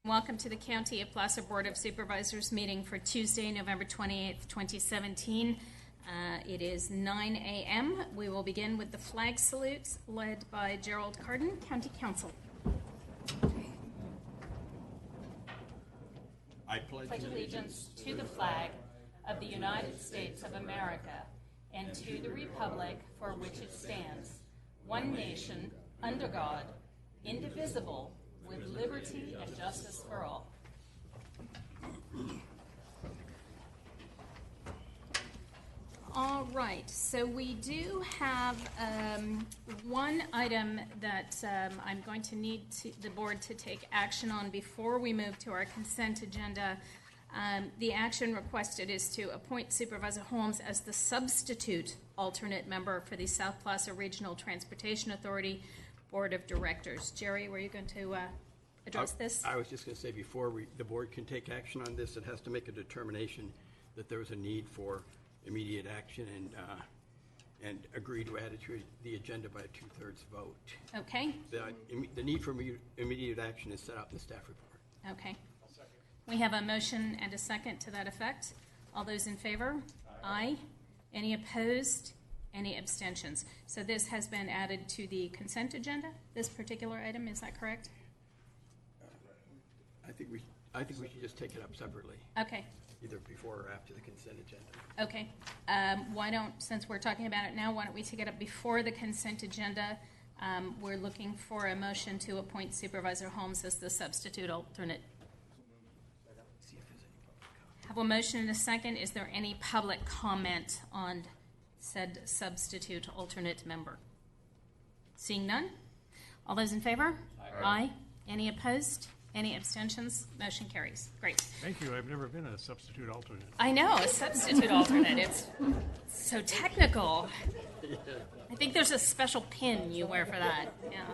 Welcome to the County of Plaza Board of Supervisors meeting for Tuesday, November 28th, 2017. It is 9 a.m. We will begin with the flag salutes led by Gerald Carden, County Council. I pledge allegiance to the flag of the United States of America and to the republic for which it stands, one nation, under God, indivisible, with liberty and justice for all. All right, so we do have one item that I'm going to need the board to take action on before we move to our consent agenda. The action requested is to appoint Supervisor Holmes as the substitute alternate member for the South Plaza Regional Transportation Authority Board of Directors. Jerry, were you going to address this? I was just going to say before the board can take action on this, it has to make a determination that there is a need for immediate action and agree to add it to the agenda by a 2/3 vote. Okay. The need for immediate action is set out in the staff report. Okay. We have a motion and a second to that effect. All those in favor? Aye. Any opposed? Any abstentions? So this has been added to the consent agenda, this particular item, is that correct? I think we should just take it up separately. Okay. Either before or after the consent agenda. Okay. Why don't, since we're talking about it now, why don't we take it up before the consent agenda? We're looking for a motion to appoint Supervisor Holmes as the substitute alternate. Have a motion and a second. Is there any public comment on said substitute alternate member? Seeing none? All those in favor? Aye. Any opposed? Any abstentions? Motion carries. Great. Thank you. I've never been a substitute alternate. I know, a substitute alternate. It's so technical. I think there's a special pin you wear for that. Yeah.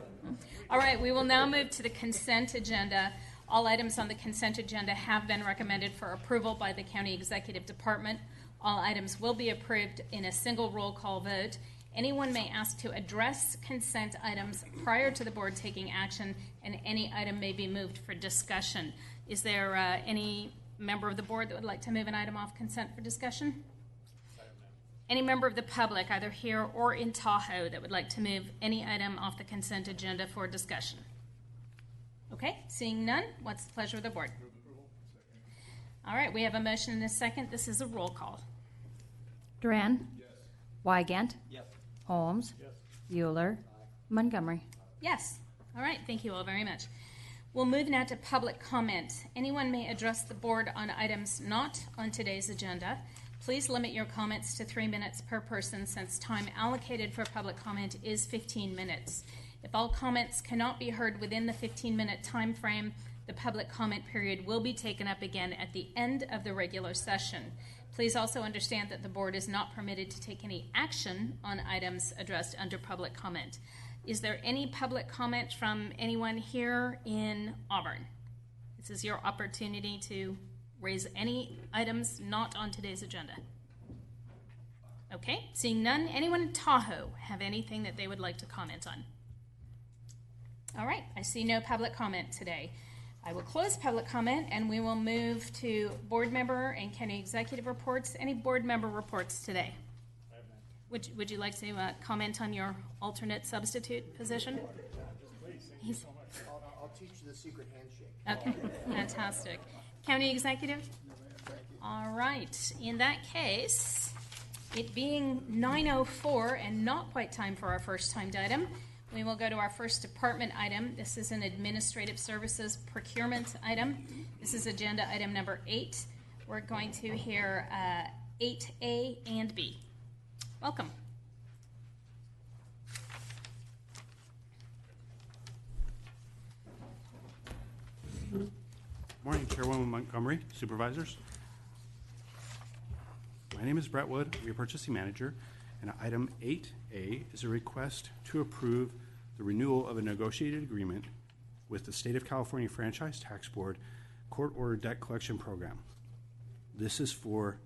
All right, we will now move to the consent agenda. All items on the consent agenda have been recommended for approval by the County Executive Department. All items will be approved in a single roll call vote. Anyone may ask to address consent items prior to the board taking action, and any item may be moved for discussion. Is there any member of the board that would like to move an item off consent for discussion? Any member of the public, either here or in Tahoe, that would like to move any item off the consent agenda for discussion? Okay, seeing none, what's the pleasure of the board? All right, we have a motion and a second. This is a roll call. Duran? Yes. Wygant? Yes. Holmes? Yes. Bueller? Montgomery? Yes. All right, thank you all very much. We'll move now to public comment. Anyone may address the board on items not on today's agenda. Please limit your comments to 3 minutes per person, since time allocated for public comment is 15 minutes. If all comments cannot be heard within the 15-minute time frame, the public comment period will be taken up again at the end of the regular session. Please also understand that the board is not permitted to take any action on items addressed under public comment. Is there any public comment from anyone here in Auburn? This is your opportunity to raise any items not on today's agenda. Okay, seeing none. Anyone in Tahoe have anything that they would like to comment on? All right, I see no public comment today. I will close public comment, and we will move to board member and county executive reports. Any board member reports today? I have none. Would you like to comment on your alternate substitute position? Please, thank you so much. I'll teach you the secret handshake. Okay, fantastic. County executive? All right, in that case, it being 9:04 and not quite time for our first timed item, we will go to our first department item. This is an administrative services procurement item. This is agenda item number 8. We're going to hear 8A and B. Welcome. Morning, Chairwoman Montgomery, Supervisors. My name is Brett Wood, I'm your purchasing manager, and item 8A is a request to approve the renewal of a negotiated agreement with the State of California Franchise Tax Board Court Order Debt Collection Program. This is for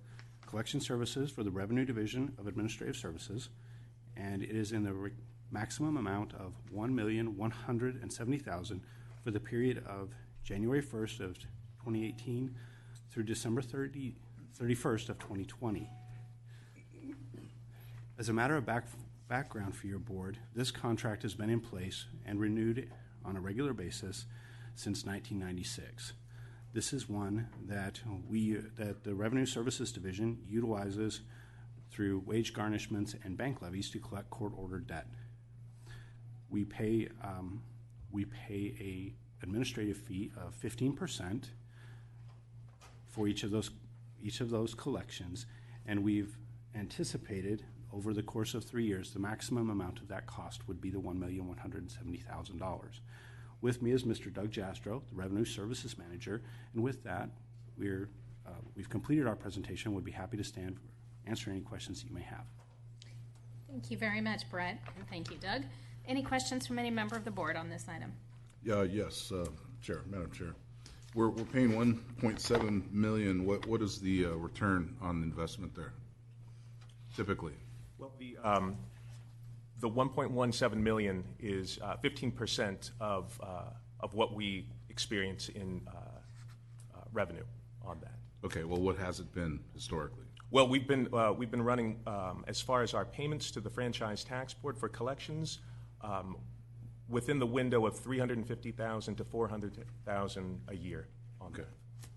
collection services for the Revenue Division of Administrative Services, and it is in the maximum amount of $1,170,000 for the period of January 1st of 2018 through December 31st of 2020. As a matter of background for your board, this contract has been in place and renewed on a regular basis since 1996. This is one that the Revenue Services Division utilizes through wage garnishments and bank levies to collect court-ordered debt. We pay a administrative fee of 15% for each of those collections, and we've anticipated over the course of 3 years the maximum amount of that cost would be the $1,170,000. With me is Mr. Doug Jastro, the Revenue Services Manager, and with that, we've completed our presentation. We'd be happy to stand for answer any questions that you may have. Thank you very much, Brett, and thank you, Doug. Any questions from any member of the board on this item? Yes, Madam Chair. We're paying $1.7 million. What is the return on investment there, typically? Well, the 1.17 million is 15% of what we experience in revenue on that. Okay. Well, what has it been historically? Well, we've been running as far as our payments to the Franchise Tax Board for collections within the window of $350,000 to $400,000 a year on that.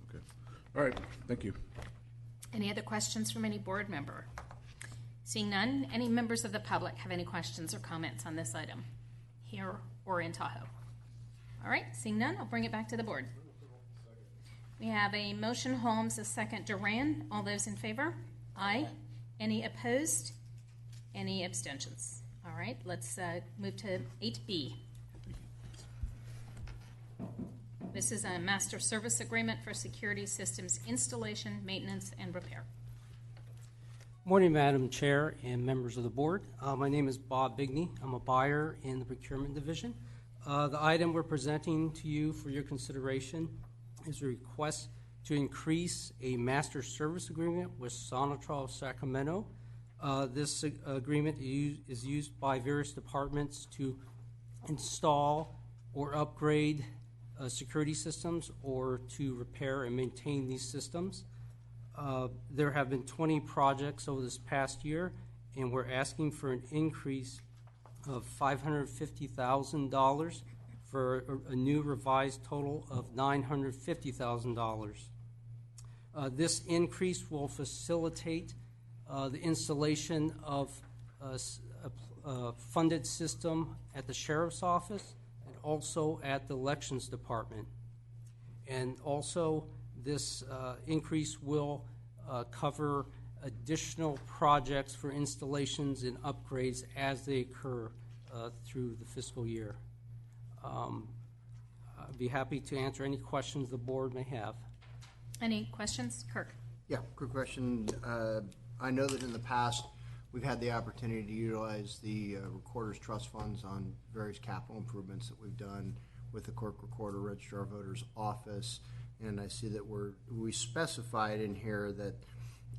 Okay. All right. Thank you. Any other questions from any board member? Seeing none, any members of the public have any questions or comments on this item, here or in Tahoe? All right, seeing none, I'll bring it back to the board. We have a motion, Holmes, a second, Duran. All those in favor? Aye. Any opposed? Any abstentions? All right, let's move to 8B. This is a master service agreement for security systems installation, maintenance, and repair. Morning, Madam Chair and members of the board. My name is Bob Bigney. I'm a buyer in the procurement division. The item we're presenting to you for your consideration is a request to increase a master service agreement with Sonatrol Sacramento. This agreement is used by various departments to install or upgrade security systems or to repair and maintain these systems. There have been 20 projects over this past year, and we're asking for an increase of $550,000 for a new revised total of $950,000. This increase will facilitate the installation of a funded system at the Sheriff's Office and also at the Elections Department. And also, this increase will cover additional projects for installations and upgrades as they occur through the fiscal year. I'd be happy to answer any questions the board may have. Any questions? Kirk? Yeah, quick question. I know that in the past, we've had the opportunity to utilize the Recorder's Trust Funds on various capital improvements that we've done with the Clerk Recorder, Registrar of Voters Office. And I see that we specified in here that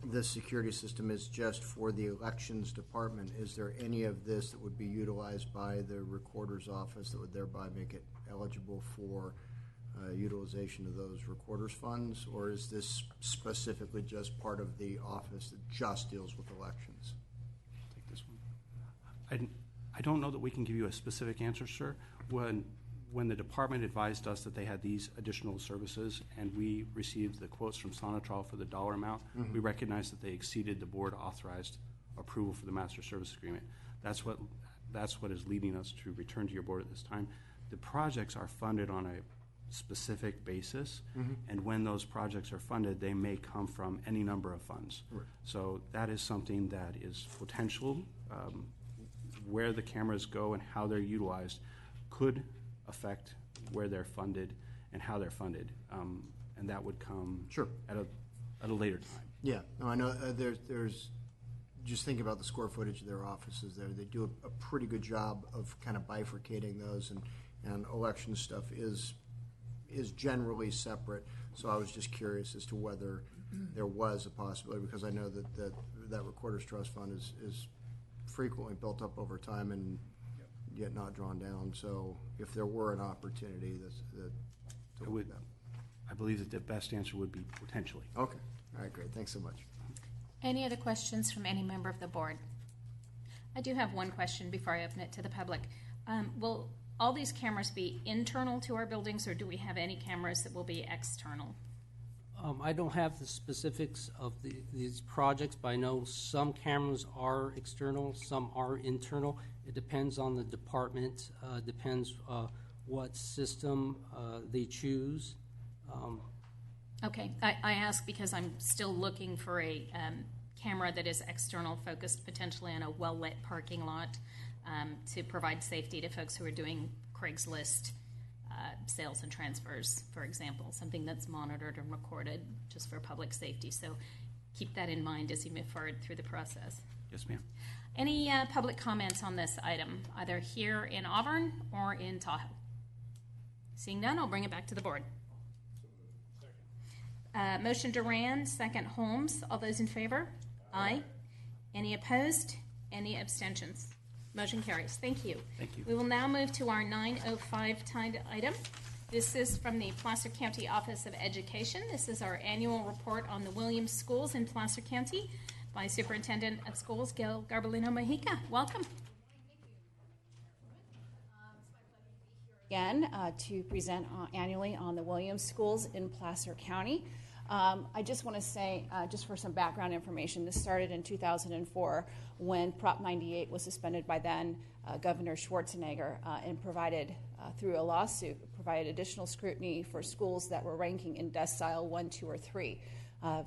this security system is just for the Elections Department. Is there any of this that would be utilized by the Recorder's Office that would thereby make it eligible for utilization of those Recorder's funds? Or is this specifically just part of the office that just deals with elections? Take this one. I don't know that we can give you a specific answer, sir. When the department advised us that they had these additional services and we received the quotes from Sonatrol for the dollar amount, we recognized that they exceeded the board authorized approval for the master service agreement. That's what is leading us to return to your board at this time. The projects are funded on a specific basis, and when those projects are funded, they may come from any number of funds. Right. So that is something that is potential. Where the cameras go and how they're utilized could affect where they're funded and how they're funded, and that would come at a later time. Yeah, no, I know there's just thinking about the square footage of their offices there. They do a pretty good job of kind of bifurcating those, and election stuff is generally separate. So I was just curious as to whether there was a possibility, because I know that Recorder's Trust Fund is frequently built up over time and yet not drawn down. So if there were an opportunity I believe that the best answer would be potentially. Okay, all right, great, thanks so much. Any other questions from any member of the board? I do have one question before I open it to the public. Will all these cameras be internal to our buildings, or do we have any cameras that will be external? I don't have the specifics of these projects, but I know some cameras are external, some are internal. It depends on the department, depends what system they choose. Okay, I ask because I'm still looking for a camera that is external, focused potentially on a well-lit parking lot to provide safety to folks who are doing Craigslist sales and transfers, for example, something that's monitored and recorded just for public safety. So keep that in mind as you move forward through the process. Yes, ma'am. Any public comments on this item, either here in Auburn or in Tahoe? Seeing none, I'll bring it back to the board. Motion Duran, second Holmes. All those in favor? Aye. Any opposed? Any abstentions? Motion carries. Thank you. Thank you. We will now move to our 9:05 timed item. This is from the Placer County Office of Education. This is our annual report on the Williams Schools in Placer County by Superintendent of Schools, Gail Garbolino Mojica. Welcome. Again, to present annually on the Williams Schools in Placer County. I just want to say, just for some background information, this started in 2004 when Prop 98 was suspended by then Governor Schwarzenegger and provided, through a lawsuit, provided additional scrutiny for schools that were ranking in decile 1, 2, or 3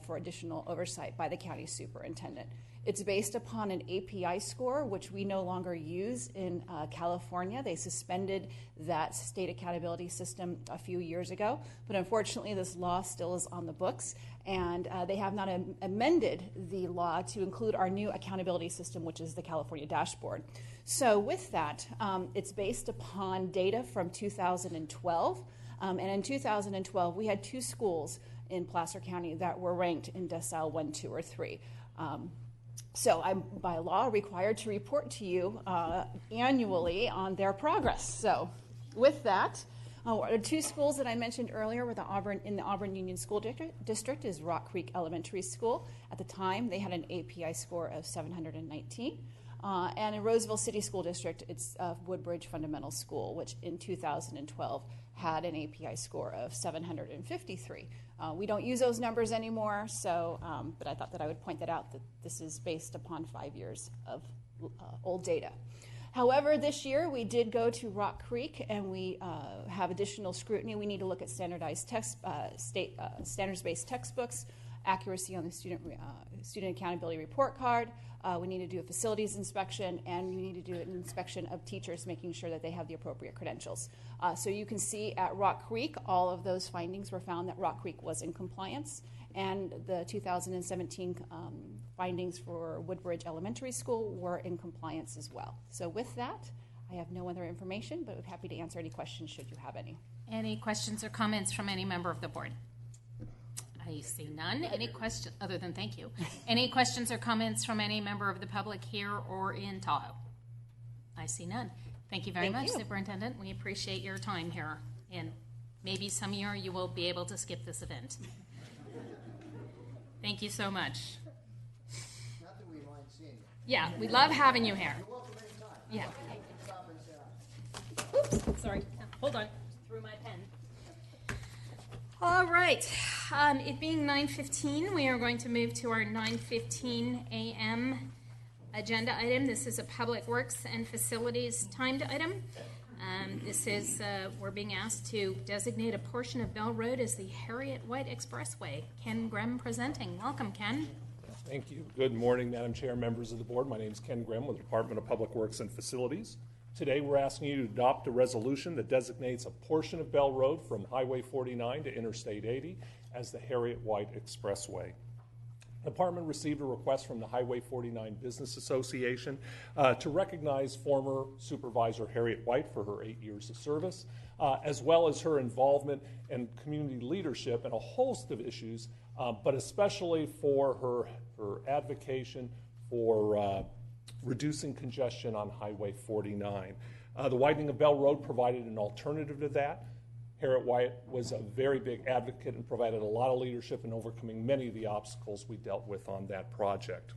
for additional oversight by the county superintendent. It's based upon an API score, which we no longer use in California. They suspended that state accountability system a few years ago, but unfortunately this law still is on the books, and they have not amended the law to include our new accountability system, which is the California dashboard. So with that, it's based upon data from 2012, and in 2012 we had 2 schools in Placer County that were ranked in decile 1, 2, or 3. So I'm, by law, required to report to you annually on their progress. So with that, the 2 schools that I mentioned earlier were in the Auburn Union School District is Rock Creek Elementary School. At the time, they had an API score of 719. And in Roseville City School District, it's Woodbridge Fundamental School, which in 2012 had an API score of 753. We don't use those numbers anymore, so but I thought that I would point that out, that this is based upon 5 years of old data. However, this year we did go to Rock Creek, and we have additional scrutiny. We need to look at standardized standards-based textbooks, accuracy on the student accountability report card. We need to do a facilities inspection, and we need to do an inspection of teachers, making sure that they have the appropriate credentials. So you can see at Rock Creek, all of those findings were found that Rock Creek was in compliance, and the 2017 findings for Woodbridge Elementary School were in compliance as well. So with that, I have no other information, but I'm happy to answer any questions should you have any. Any questions or comments from any member of the board? I see none. Any questions, other than thank you? Any questions or comments from any member of the public here or in Tahoe? I see none. Thank you very much, Superintendent. We appreciate your time here. And maybe some year you will be able to skip this event. Thank you so much. Not that we mind seeing you. Yeah, we love having you here. You're welcome anytime. Yeah. Stop and say hi. Oops, sorry. Hold on. Threw my pen. All right. It being 9:15, we are going to move to our 9:15 a.m. agenda item. This is a Public Works and Facilities timed item. This is, we're being asked to designate a portion of Bell Road as the Harriet White Expressway. Ken Grimm presenting. Welcome, Ken. Thank you. Good morning, Madam Chair, members of the board. My name is Ken Grimm with the Department of Public Works and Facilities. Today, we're asking you to adopt a resolution that designates a portion of Bell Road from Highway 49 to Interstate 80 as the Harriet White Expressway. The department received a request from the Highway 49 Business Association to recognize former Supervisor Harriet White for her 8 years of service, as well as her involvement and community leadership in a host of issues, but especially for her advocation for reducing congestion on Highway 49. The widening of Bell Road provided an alternative to that. Harriet White was a very big advocate and provided a lot of leadership in overcoming many of the obstacles we dealt with on that project.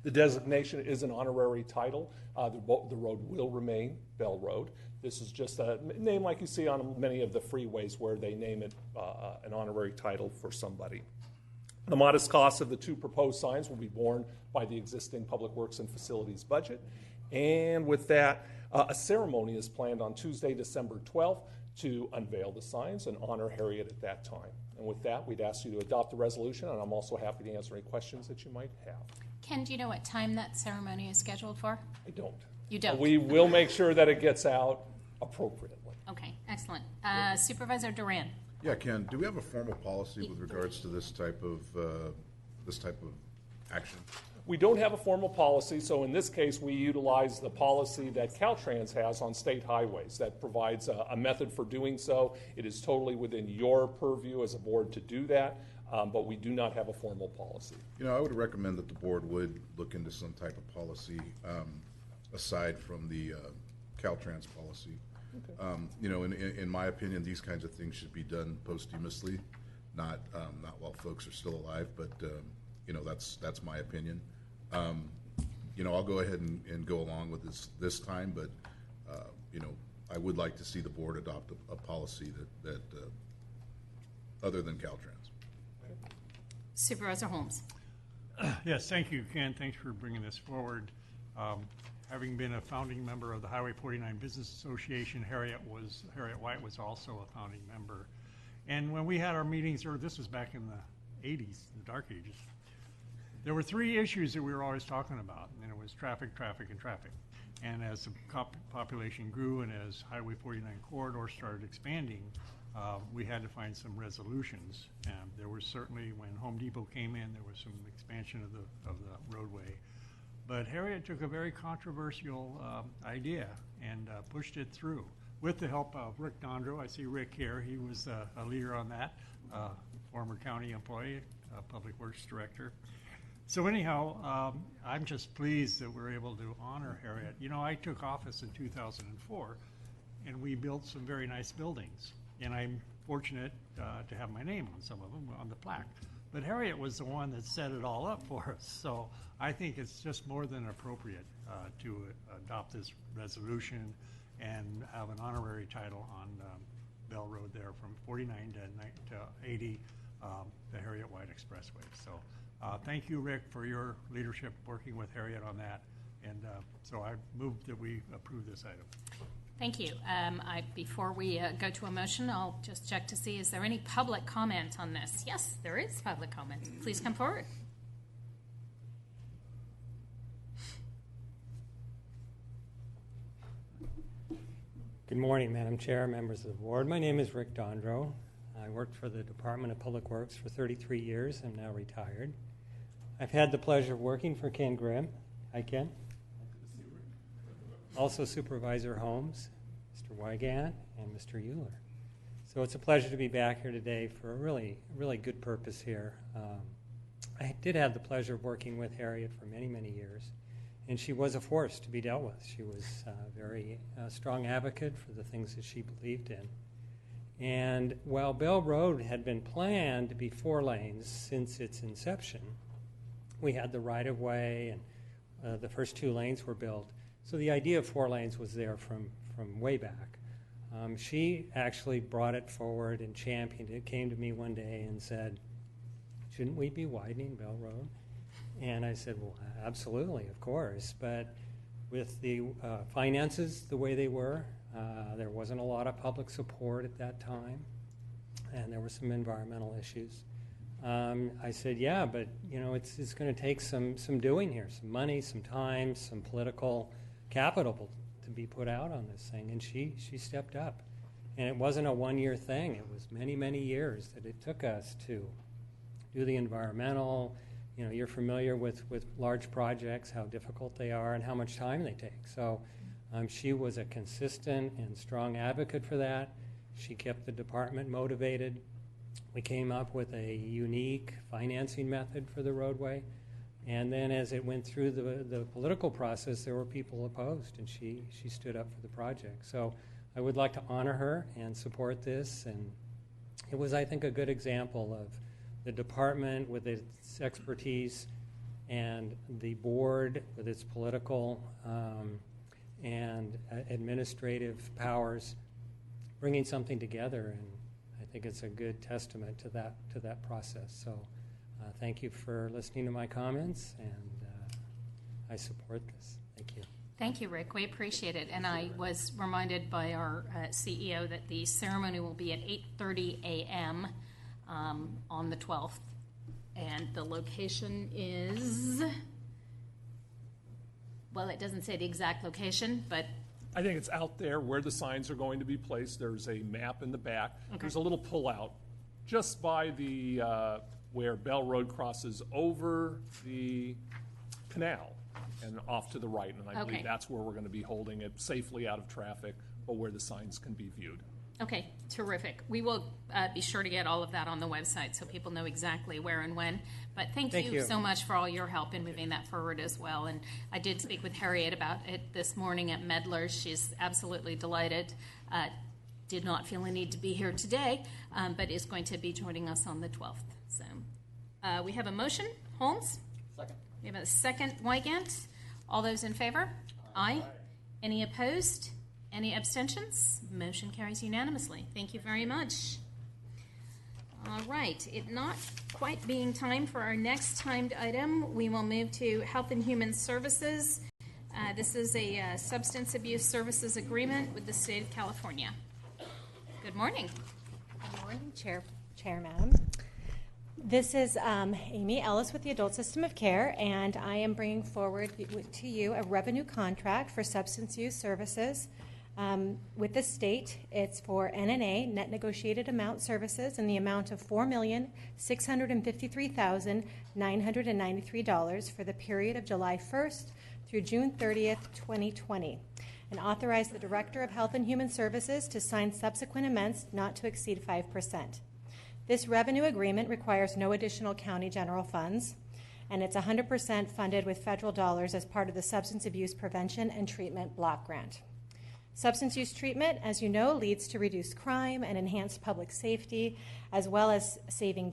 The designation is an honorary title. The road will remain Bell Road. This is just a name like you see on many of the freeways where they name it an honorary title for somebody. The modest cost of the 2 proposed signs will be borne by the existing Public Works and Facilities budget. And with that, a ceremony is planned on Tuesday, December 12th to unveil the signs and honor Harriet at that time. And with that, we'd ask you to adopt the resolution, and I'm also happy to answer any questions that you might have. Ken, do you know what time that ceremony is scheduled for? I don't. You don't? We will make sure that it gets out appropriately. Okay, excellent. Supervisor Duran. Yeah, Ken, do we have a formal policy with regards to this type of action? We don't have a formal policy, so in this case, we utilize the policy that Caltrans has on state highways that provides a method for doing so. It is totally within your purview as a board to do that, but we do not have a formal policy. You know, I would recommend that the board would look into some type of policy aside from the Caltrans policy. Okay. You know, in my opinion, these kinds of things should be done posthumously, not while folks are still alive. But you know, that's my opinion. You know, I'll go ahead and go along with this time, but you know, I would like to see the board adopt a policy that other than Caltrans. Supervisor Holmes. Yes, thank you, Ken. Thanks for bringing this forward. Having been a founding member of the Highway 49 Business Association, Harriet White was also a founding member. And when we had our meetings, or this was back in the 80s, the dark ages, there were 3 issues that we were always talking about, and it was traffic, traffic, and traffic. And as the population grew and as Highway 49 corridor started expanding, we had to find some resolutions. There was certainly, when Home Depot came in, there was some expansion of the roadway. But Harriet took a very controversial idea and pushed it through with the help of Rick Dondro. I see Rick here. He was a leader on that, former county employee, public works director. So anyhow, I'm just pleased that we're able to honor Harriet. You know, I took office in 2004, and we built some very nice buildings. And I'm fortunate to have my name on some of them on the plaque. But Harriet was the one that set it all up for us. So I think it's just more than appropriate to adopt this resolution and have an honorary title on Bell Road there from 49 to 80, the Harriet White Expressway. So thank you, Rick, for your leadership working with Harriet on that. And so I move that we approve this item. Thank you. Before we go to a motion, I'll just check to see, is there any public comment on this? Yes, there is public comment. Please come forward. Good morning, Madam Chair, members of the board. My name is Rick Dondro. I worked for the Department of Public Works for 33 years. I'm now retired. I've had the pleasure of working for Ken Grimm. Hi, Ken. Also Supervisor Holmes, Mr. Wygant, and Mr. Euler. So it's a pleasure to be back here today for a really good purpose here. I did have the pleasure of working with Harriet for many, many years, and she was a force to be dealt with. She was a very strong advocate for the things that she believed in. And while Bell Road had been planned to be 4 lanes since its inception, we had the right-of-way, and the first 2 lanes were built. So the idea of 4 lanes was there from way back. She actually brought it forward and championed it, came to me one day and said, shouldn't we be widening Bell Road? And I said, well, absolutely, of course. But with the finances the way they were, there wasn't a lot of public support at that time, and there were some environmental issues. I said, yeah, but you know, it's going to take some doing here, some money, some time, some political capital to be put out on this thing, and she stepped up. And it wasn't a one-year thing. It was many, many years that it took us to do the environmental. You know, you're familiar with large projects, how difficult they are and how much time they take. So she was a consistent and strong advocate for that. She kept the department motivated. We came up with a unique financing method for the roadway. And then as it went through the political process, there were people opposed, and she stood up for the project. So I would like to honor her and support this. And it was, I think, a good example of the department with its expertise and the board with its political and administrative powers bringing something together. And I think it's a good testament to that process. So thank you for listening to my comments, and I support this. Thank you. Thank you, Rick. We appreciate it. And I was reminded by our CEO that the ceremony will be at 8:30 a.m. On the 12th. And the location is, well, it doesn't say the exact location, but I think it's out there where the signs are going to be placed. There's a map in the back. Okay. There's a little pullout just by the where Bell Road crosses over the canal and off to the right. And I believe that's where we're going to be holding it safely out of traffic, but where the signs can be viewed. okay, terrific. We will be sure to get all of that on the website so people know exactly where and when. But thank you so much for all your help in moving that forward as well. And I did speak with Harriet about it this morning at Medler's. She's absolutely delighted. Did not feel a need to be here today, but is going to be joining us on the 12th. So we have a motion. Holmes? Second. We have a second. Wygant? All those in favor? Aye. Any opposed? Any abstentions? Motion carries unanimously. Thank you very much. All right. It not quite being time for our next timed item, we will move to Health and Human Services. This is a substance abuse services agreement with the state of California. Good morning. Good morning, Chair, Madam. This is Amy Ellis with the Adult System of Care, and I am bringing forward to you a revenue contract for substance use services with the state. It's for NNA, Net Negotiated Amount Services, in the amount of $4,653,993 for the period of July 1st through June 30th, 2020. And authorize the Director of Health and Human Services to sign subsequent amendments not to exceed 5%. This revenue agreement requires no additional county general funds, and it's 100% funded with federal dollars as part of the Substance Abuse Prevention and Treatment Block Grant. Substance use treatment, as you know, leads to reduced crime and enhanced public safety, as well as saving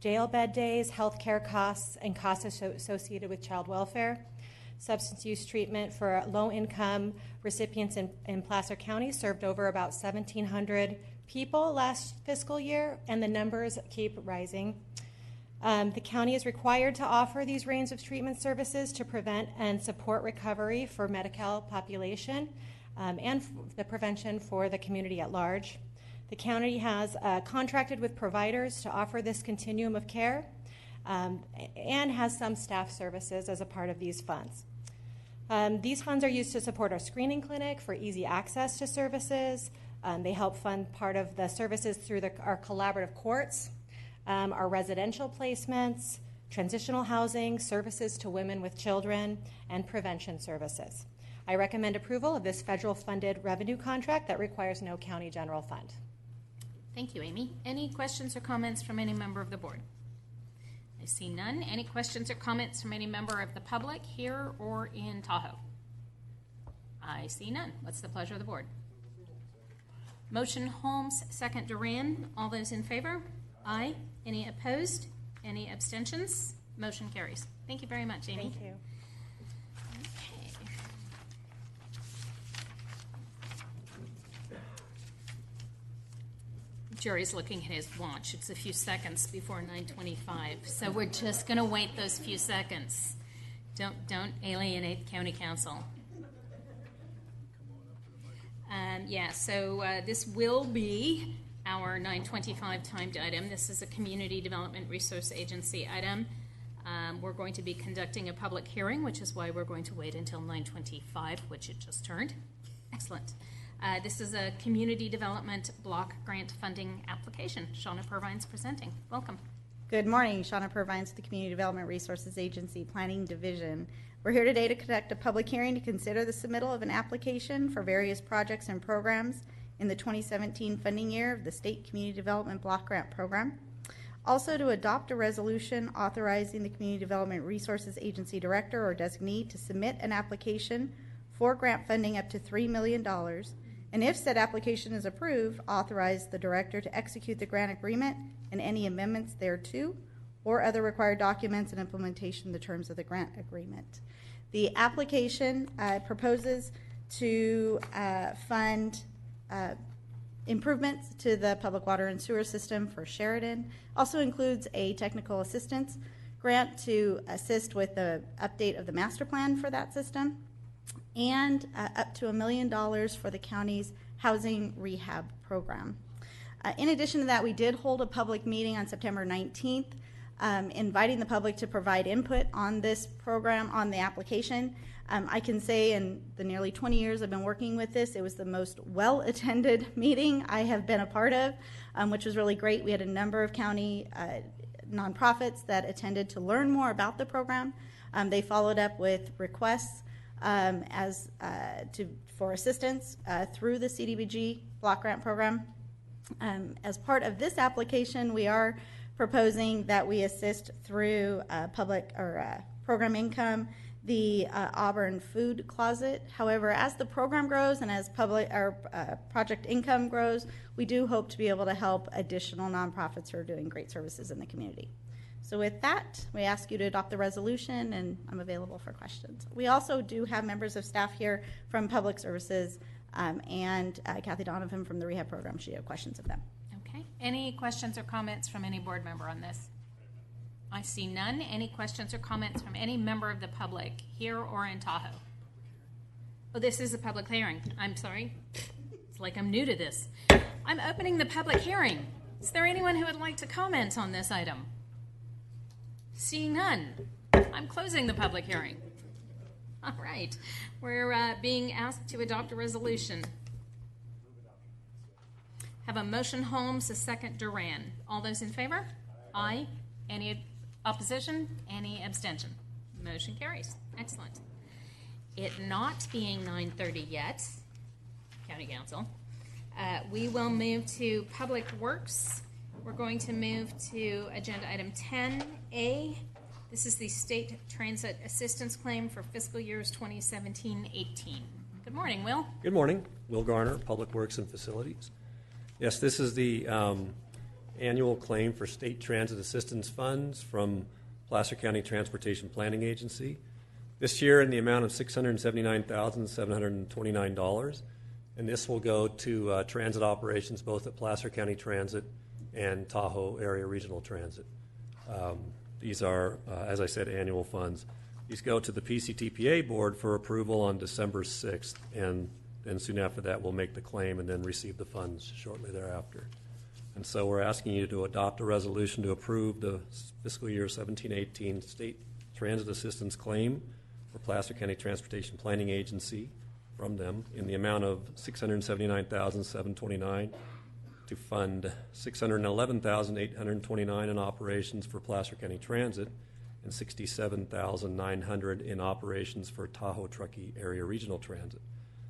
jail bed days, health care costs, and costs associated with child welfare. Substance use treatment for low-income recipients in Placer County served over about 1,700 people last fiscal year, and the numbers keep rising. The county is required to offer these range of treatment services to prevent and support recovery for Medi-Cal population and the prevention for the community at large. The county has contracted with providers to offer this continuum of care and has some staff services as a part of these funds. These funds are used to support our screening clinic for easy access to services. They help fund part of the services through our collaborative courts, our residential placements, transitional housing, services to women with children, and prevention services. I recommend approval of this federal-funded revenue contract that requires no county general fund. Thank you, Amy. Any questions or comments from any member of the board? I see none. Any questions or comments from any member of the public here or in Tahoe? I see none. What's the pleasure of the board? Motion Holmes, second Duran. All those in favor? Aye. Any opposed? Any abstentions? Motion carries. Thank you very much, Amy. Thank you. Okay. Jerry's looking at his watch. It's a few seconds before 9:25, so we're just going to wait those few seconds. Don't alienate the county council. So this will be our 9:25 timed item. This is a Community Development Resource Agency item. We're going to be conducting a public hearing, which is why we're going to wait until 9:25, which it just turned. Excellent. This is a Community Development Block Grant Funding application. Shauna Purvine's presenting. Welcome. Good morning. Shauna Purvines, the Community Development Resources Agency Planning Division. We're here today to conduct a public hearing to consider the submittal of an application for various projects and programs in the 2017 funding year of the State Community Development Block Grant Program. Also to adopt a resolution authorizing the Community Development Resources Agency Director or designee to submit an application for grant funding up to $3 million and and if said application is approved, authorize the director to execute the grant agreement and any amendments thereto, or other required documents and implementation of the terms of the grant agreement. The application proposes to fund improvements to the public water and sewer system for Sheridan. Also includes a technical assistance grant to assist with the update of the master plan for that system, and up to $1 million for the county's housing rehab program. In addition to that, we did hold a public meeting on September 19th, inviting the public to provide input on this program, on the application. I can say in the nearly 20 years I've been working with this, it was the most well-attended meeting I have been a part of, which was really great. We had a number of county nonprofits that attended to learn more about the program. They followed up with requests for assistance through the Cdbg block grant program. As part of this application, we are proposing that we assist through public or program income the Auburn Food Closet. However, as the program grows and as public or project income grows, we do hope to be able to help additional nonprofits who are doing great services in the community. So with that, we ask you to adopt the resolution, and I'm available for questions. We also do have members of staff here from Public Services and Kathy Donovan from the rehab program. She had questions of them. Okay. Any questions or comments from any board member on this? I see none. Any questions or comments from any member of the public here or in Tahoe? Oh, this is a public hearing. I'm sorry. It's like I'm new to this. I'm opening the public hearing. Is there anyone who would like to comment on this item? Seeing none, I'm closing the public hearing. All right. We're being asked to adopt a resolution. Have a motion, Holmes, a second, Duran. All those in favor? Aye. Any opposition? Any abstention? Motion carries. Excellent. It not being 9:30 yet, County Council, we will move to Public Works. We're going to move to agenda item 10A. This is the State Transit Assistance Claim for fiscal years 2017-18. Good morning, Will. Good morning. Will Garner, Public Works and Facilities. Yes, this is the annual claim for state transit assistance funds from Placer County Transportation Planning Agency. This year in the amount of $679,729, and this will go to transit operations both at Placer County Transit and Tahoe Area Regional Transit. These are, as I said, annual funds. These go to the PCTPA board for approval on December 6th, and then soon after that we'll make the claim and then receive the funds shortly thereafter. And so we're asking you to adopt a resolution to approve the fiscal year 17-18 state transit assistance claim for Placer County Transportation Planning Agency from them in the amount of $679,729 to fund $611,829 in operations for Placer County Transit and $67,900 in operations for Tahoe Truckee Area Regional Transit.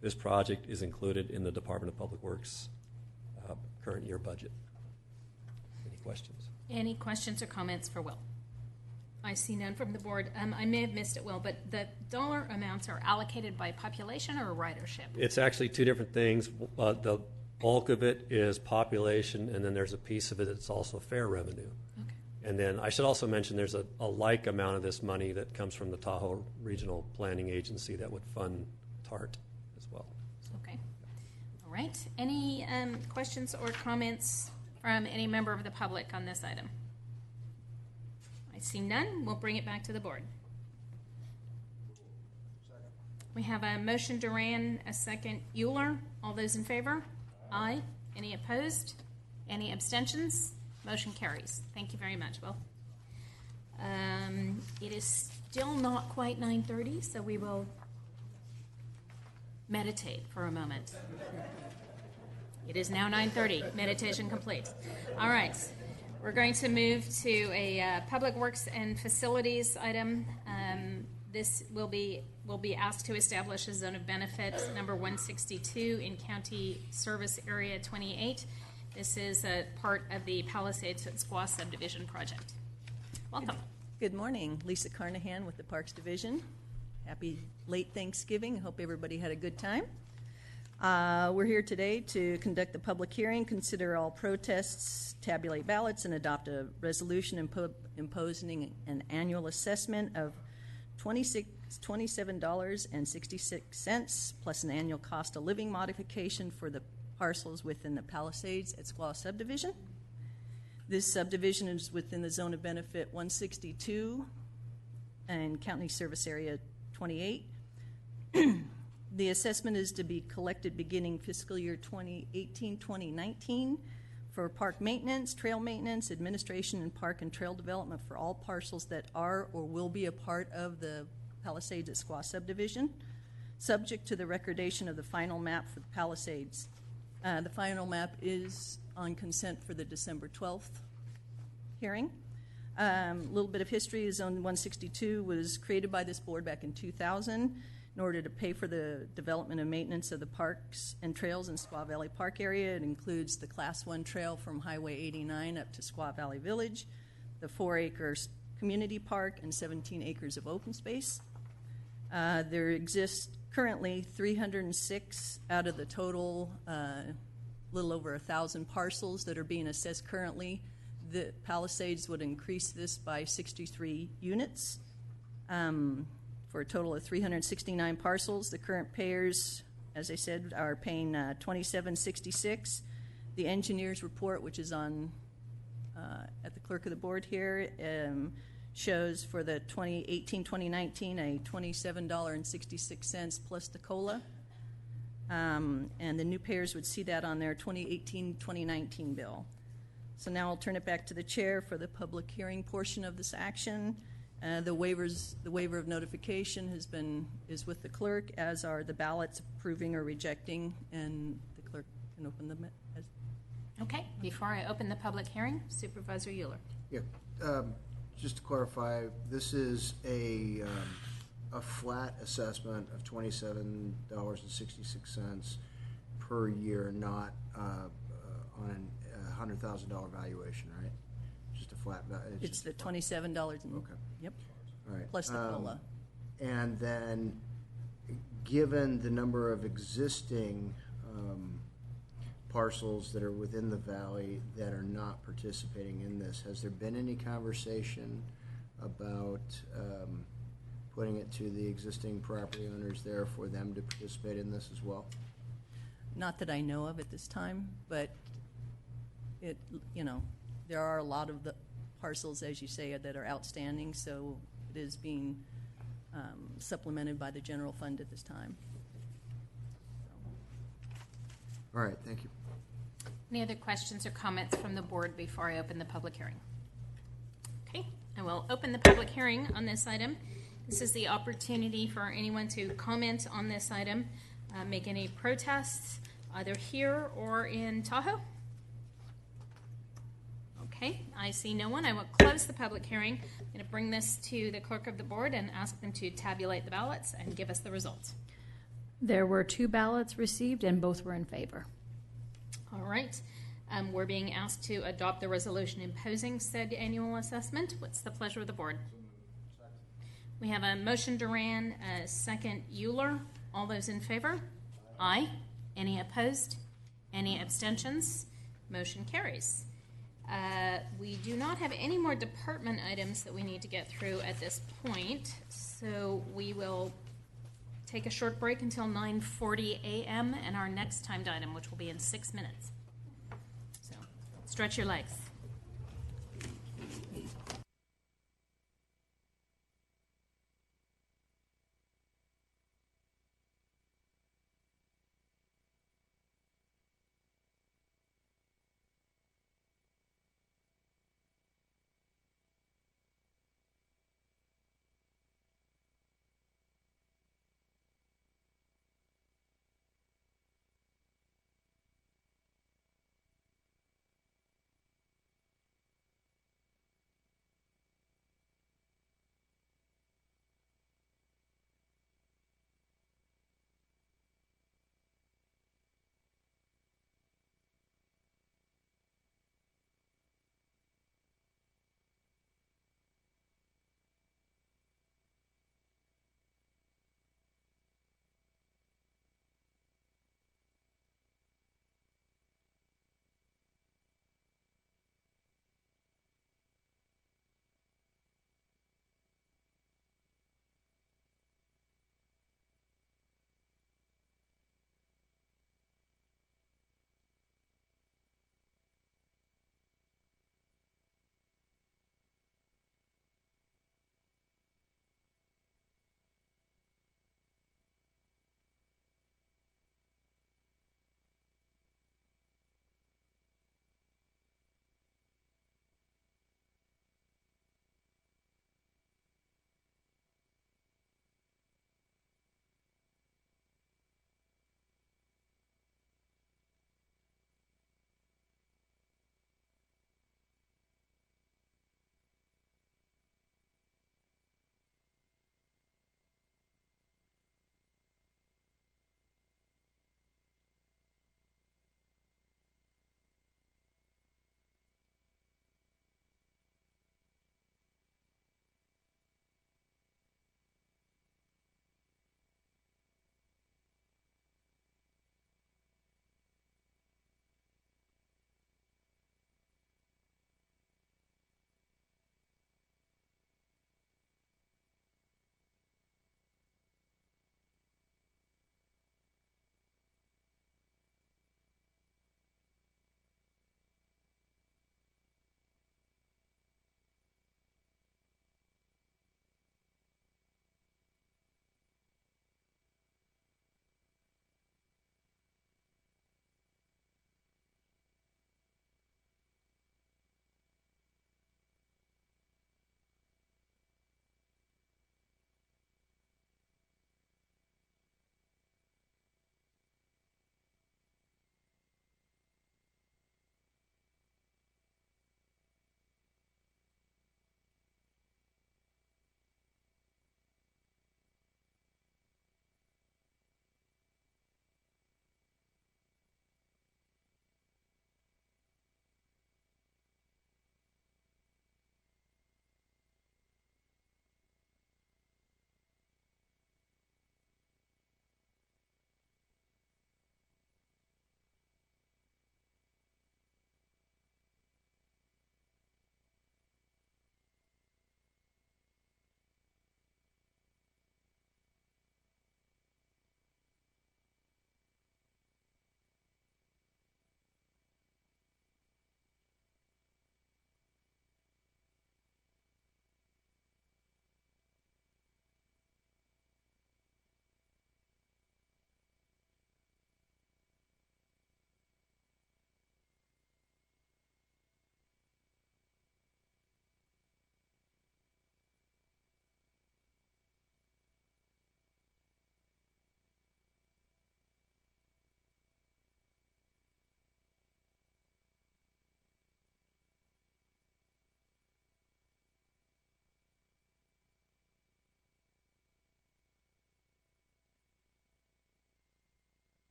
This project is included in the Department of Public Works current year budget. Any questions? Any questions or comments for Will? I see none from the board. I may have missed it, Will, but the dollar amounts are allocated by population or ridership? It's actually two different things. The bulk of it is population, and then there's a piece of it that's also fare revenue. Okay. And then I should also mention there's a like amount of this money that comes from the Tahoe Regional Planning Agency that would fund TART as well. Okay. All right. Any questions or comments from any member of the public on this item? I see none. We'll bring it back to the board. Second. We have a motion, Duran, a second, Euler. All those in favor? Aye. Any opposed? Any abstentions? Motion carries. Thank you very much, Will. It is still not quite 9:30, so we will meditate for a moment. It is now 9:30. Meditation complete. All right. We're going to move to a Public Works and Facilities item. This will be asked to establish a zone of benefit number 162 in County Service Area 28. This is a part of the Palisades at Squaw subdivision project. Welcome. Good morning. Lisa Carnahan with the Parks Division. Happy late Thanksgiving. I hope everybody had a good time. We're here today to conduct the public hearing, consider all protests, tabulate ballots, and adopt a resolution imposing an annual assessment of $27.66 plus an annual cost of living modification for the parcels within the Palisades at Squaw subdivision. This subdivision is within the zone of benefit 162 and County Service Area 28. The assessment is to be collected beginning fiscal year 2018-2019 for park maintenance, trail maintenance, administration, and park and trail development for all parcels that are or will be a part of the Palisades at Squaw subdivision, subject to the recordation of the final map for the Palisades. The final map is on consent for the December 12th hearing. A little bit of history. Zone 162 was created by this board back in 2000 in order to pay for the development and maintenance of the parks and trails in Squaw Valley Park area. It includes the Class 1 trail from Highway 89 up to Squaw Valley Village, the 4-acre community park, and 17 acres of open space. There exists currently 306 out of the total little over 1,000 parcels that are being assessed currently. The Palisades would increase this by 63 units for a total of 369 parcels. The current payers, as I said, are paying $27.66. The engineer's report, which is on at the clerk of the board here, shows for the 2018-2019 a $27.66 plus the COLA. And the new payers would see that on their 2018-2019 bill. So now I'll turn it back to the chair for the public hearing portion of this action. The waiver of notification is with the clerk, as are the ballots approving or rejecting, and the clerk can open them. Okay, before I open the public hearing, Supervisor Euler. Yeah, just to clarify, this is a flat assessment of $27.66 per year, not on a $100,000 valuation, right? Just a flat value. It's the $27. Okay. Yep. All right. Plus the COLA. And then, given the number of existing parcels that are within the valley that are not participating in this, has there been any conversation about putting it to the existing property owners there for them to participate in this as well? Not that I know of at this time, but there are a lot of the parcels, as you say, that are outstanding, so it is being supplemented by the general fund at this time. All right, thank you. Any other questions or comments from the board before I open the public hearing? Okay, I will open the public hearing on this item. This is the opportunity for anyone to comment on this item, make any protests, either here or in Tahoe. Okay, I see no one. I will close the public hearing. I'm going to bring this to the clerk of the board and ask them to tabulate the ballots and give us the results. There were 2 ballots received, and both were in favor. All right. We're being asked to adopt the resolution imposing said annual assessment. What's the pleasure of the board? We have a motion, Duran, a second, Euler. All those in favor? Aye. Any opposed? Any abstentions? Motion carries. We do not have any more department items that we need to get through at this point, so we will take a short break until 9:40 a.m. and our next timed item, which will be in 6 minutes. So stretch your legs.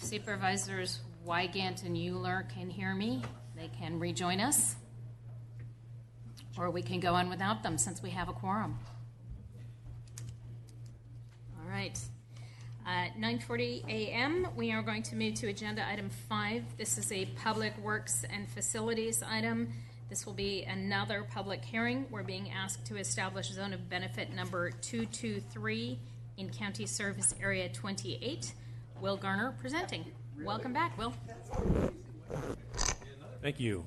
Supervisors Wygant and Euler can hear me, they can rejoin us. Or we can go on without them since we have a quorum. All right. 9:40 a.m. We are going to move to agenda item 5. This is a Public Works and Facilities item. This will be another public hearing. We're being asked to establish zone of benefit number 223 in County Service Area 28. Will Garner presenting. Welcome back, Will. Thank you.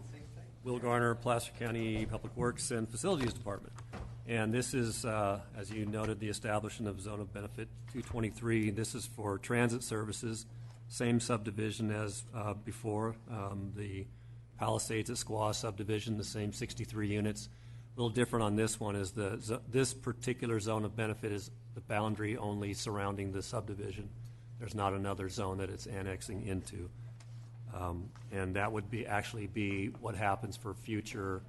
Will Garner, Placer County Public Works and Facilities Department. And this is, as you noted, the establishment of Zone of Benefit 223. This is for transit services, same subdivision as before. The Palisades at Squaw subdivision, the same 63 units. A little different on this one is this particular zone of benefit is the boundary only surrounding the subdivision. There's not another zone that it's annexing into. And that would actually be what happens for future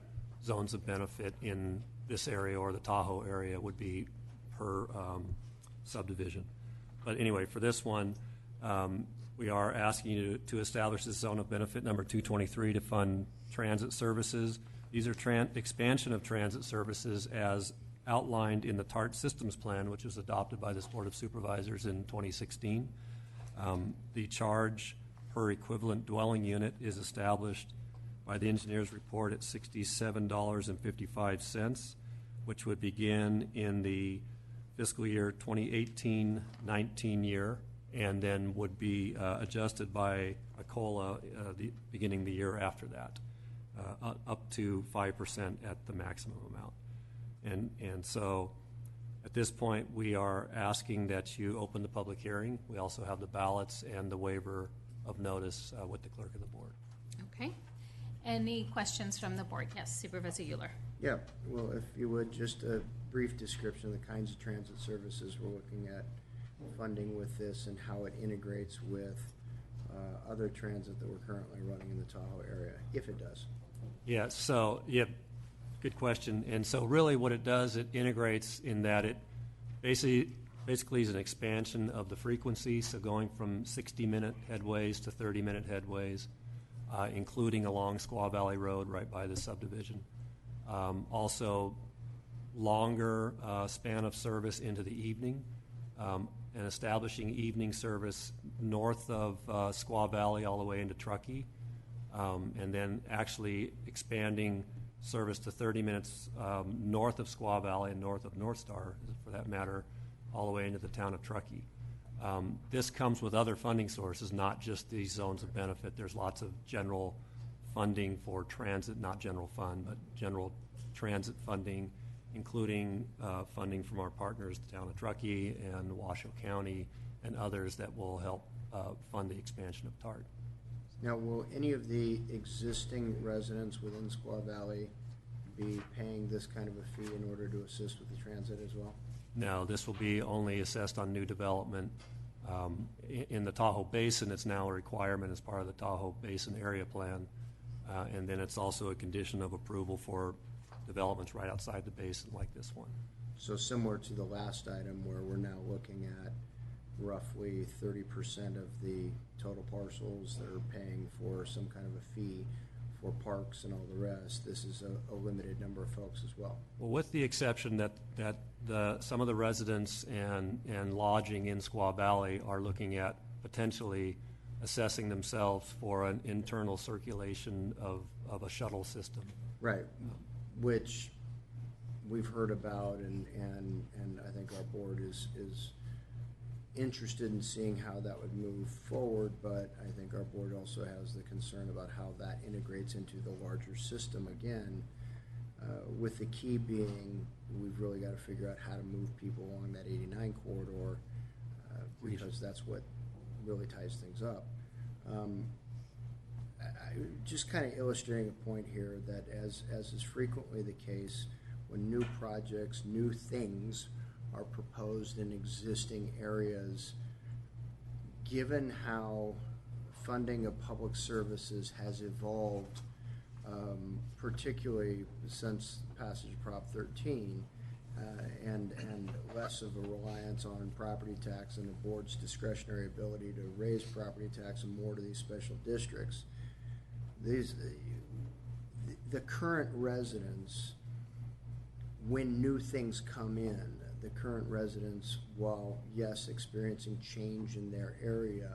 zones of benefit in this area or the Tahoe area would be per subdivision. But anyway, for this one, we are asking you to establish this zone of benefit number 223 to fund transit services. These are expansion of transit services as outlined in the TART Systems Plan, which was adopted by this Board of Supervisors in 2016. The charge per equivalent dwelling unit is established by the engineer's report at $67.55, which would begin in the fiscal year 2018-19 year, and then would be adjusted by a COLA beginning the year after that, up to 5% at the maximum amount. And so at this point, we are asking that you open the public hearing. We also have the ballots and the waiver of notice with the clerk of the board. Okay. Any questions from the board? Yes, Supervisor Euler. Yeah, well, if you would, just a brief description of the kinds of transit services we're looking at funding with this and how it integrates with other transit that we're currently running in the Tahoe area, if it does. Yeah, so, yeah, good question. And so really what it does, it integrates in that it basically is an expansion of the frequency, so going from 60-minute headways to 30-minute headways, including along Squaw Valley Road right by the subdivision. Also, longer span of service into the evening, and establishing evening service north of Squaw Valley all the way into Truckee, and then actually expanding service to 30 minutes north of Squaw Valley and north of North Star, for that matter, all the way into the town of Truckee. This comes with other funding sources, not just these zones of benefit. There's lots of general funding for transit, not general fund, but general transit funding, including funding from our partners, the town of Truckee and Washoe County and others that will help fund the expansion of TART. Now, will any of the existing residents within Squaw Valley be paying this kind of a fee in order to assist with the transit as well? No, this will be only assessed on new development. In the Tahoe Basin, it's now a requirement as part of the Tahoe Basin Area Plan, and then it's also a condition of approval for developments right outside the basin like this one. So similar to the last item where we're now looking at roughly 30% of the total parcels that are paying for some kind of a fee for parks and all the rest, this is a limited number of folks as well. Well, with the exception that some of the residents and lodging in Squaw Valley are looking at potentially assessing themselves for an internal circulation of a shuttle system. Right, which we've heard about, and I think our board is interested in seeing how that would move forward, but I think our board also has the concern about how that integrates into the larger system again, with the key being we've really got to figure out how to move people along that 89 corridor, because that's what really ties things up. Just kind of illustrating a point here that as is frequently the case when new projects, new things are proposed in existing areas, given how funding of public services has evolved, particularly since passage of Prop 13, and less of a reliance on property tax and the board's discretionary ability to raise property tax and more to these special districts. The current residents, when new things come in, the current residents, while yes, experiencing change in their area,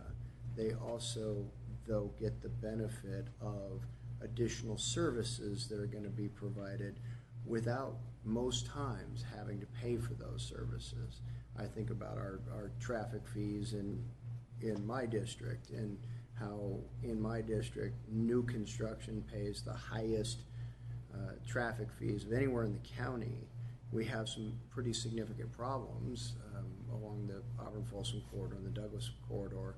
they also, though, get the benefit of additional services that are going to be provided without most times having to pay for those services. I think about our traffic fees in my district, and how in my district new construction pays the highest traffic fees of anywhere in the county. We have some pretty significant problems along the Auburn-Folsom corridor and the Douglas corridor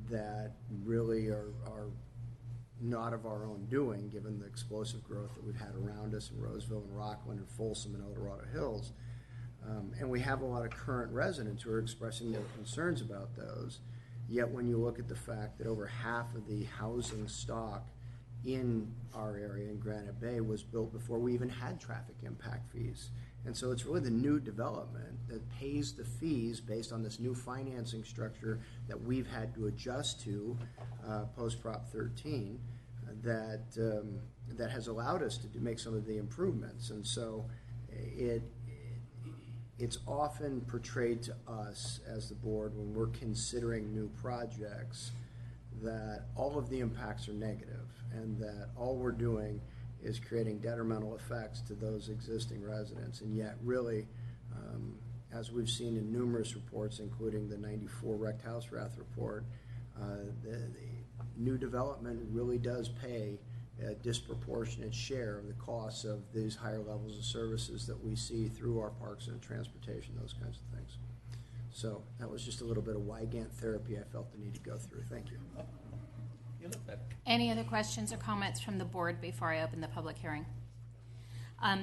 that really are not of our own doing, given the explosive growth that we've had around us in Roseville and Rockland and Folsom and El Dorado Hills. And we have a lot of current residents who are expressing their concerns about those. Yet when you look at the fact that over half of the housing stock in our area in Granite Bay was built before we even had traffic impact fees. And so it's really the new development that pays the fees based on this new financing structure that we've had to adjust to post-Prop 13 that has allowed us to make some of the improvements. And so it's often portrayed to us as the board when we're considering new projects that all of the impacts are negative and that all we're doing is creating detrimental effects to those existing residents. And yet really, as we've seen in numerous reports, including the 94 Wrecked House Wrath report, the new development really does pay a disproportionate share of the costs of these higher levels of services that we see through our parks and transportation, those kinds of things. So that was just a little bit of Wygant therapy I felt the need to go through. Thank you. You look better. Any other questions or comments from the board before I open the public hearing?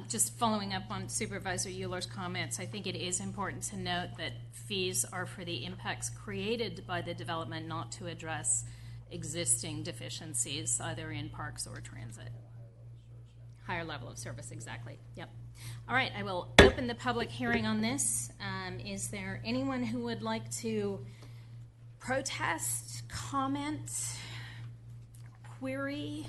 Just following up on Supervisor Euler's comments, I think it is important to note that fees are for the impacts created by the development, not to address existing deficiencies either in parks or transit. Higher level of service, exactly. Yep. All right, I will open the public hearing on this. Is there anyone who would like to protest, comment, query?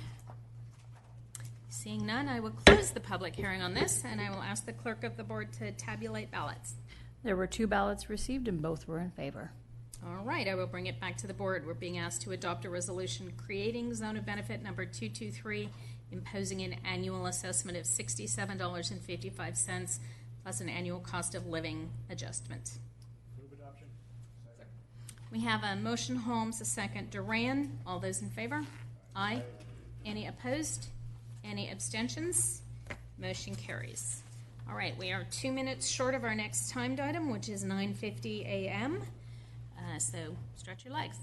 Seeing none, I will close the public hearing on this, and I will ask the clerk of the board to tabulate ballots. There were 2 ballots received, and both were in favor. All right, I will bring it back to the board. We're being asked to adopt a resolution creating zone of benefit number 223, imposing an annual assessment of $67.55 plus an annual cost of living adjustment. Move adoption. Second. We have a motion, Holmes, a second, Duran. All those in favor? Aye. Any opposed? Any abstentions? Motion carries. All right, we are 2 minutes short of our next timed item, which is 9:50 a.m. So stretch your legs.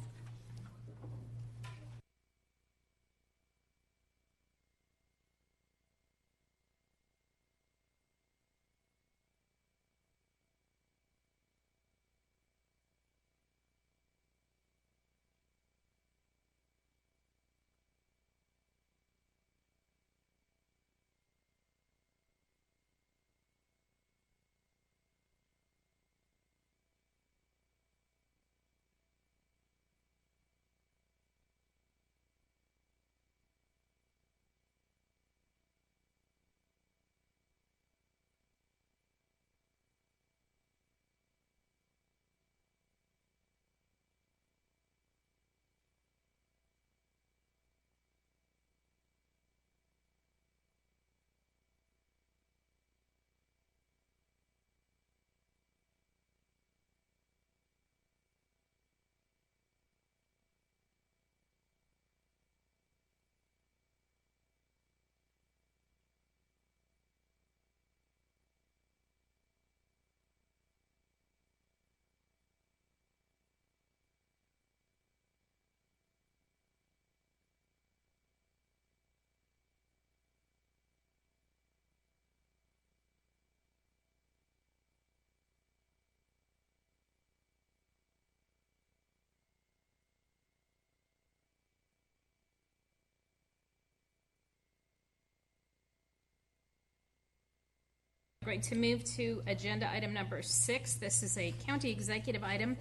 Great. To move to agenda item number 6. This is a county executive item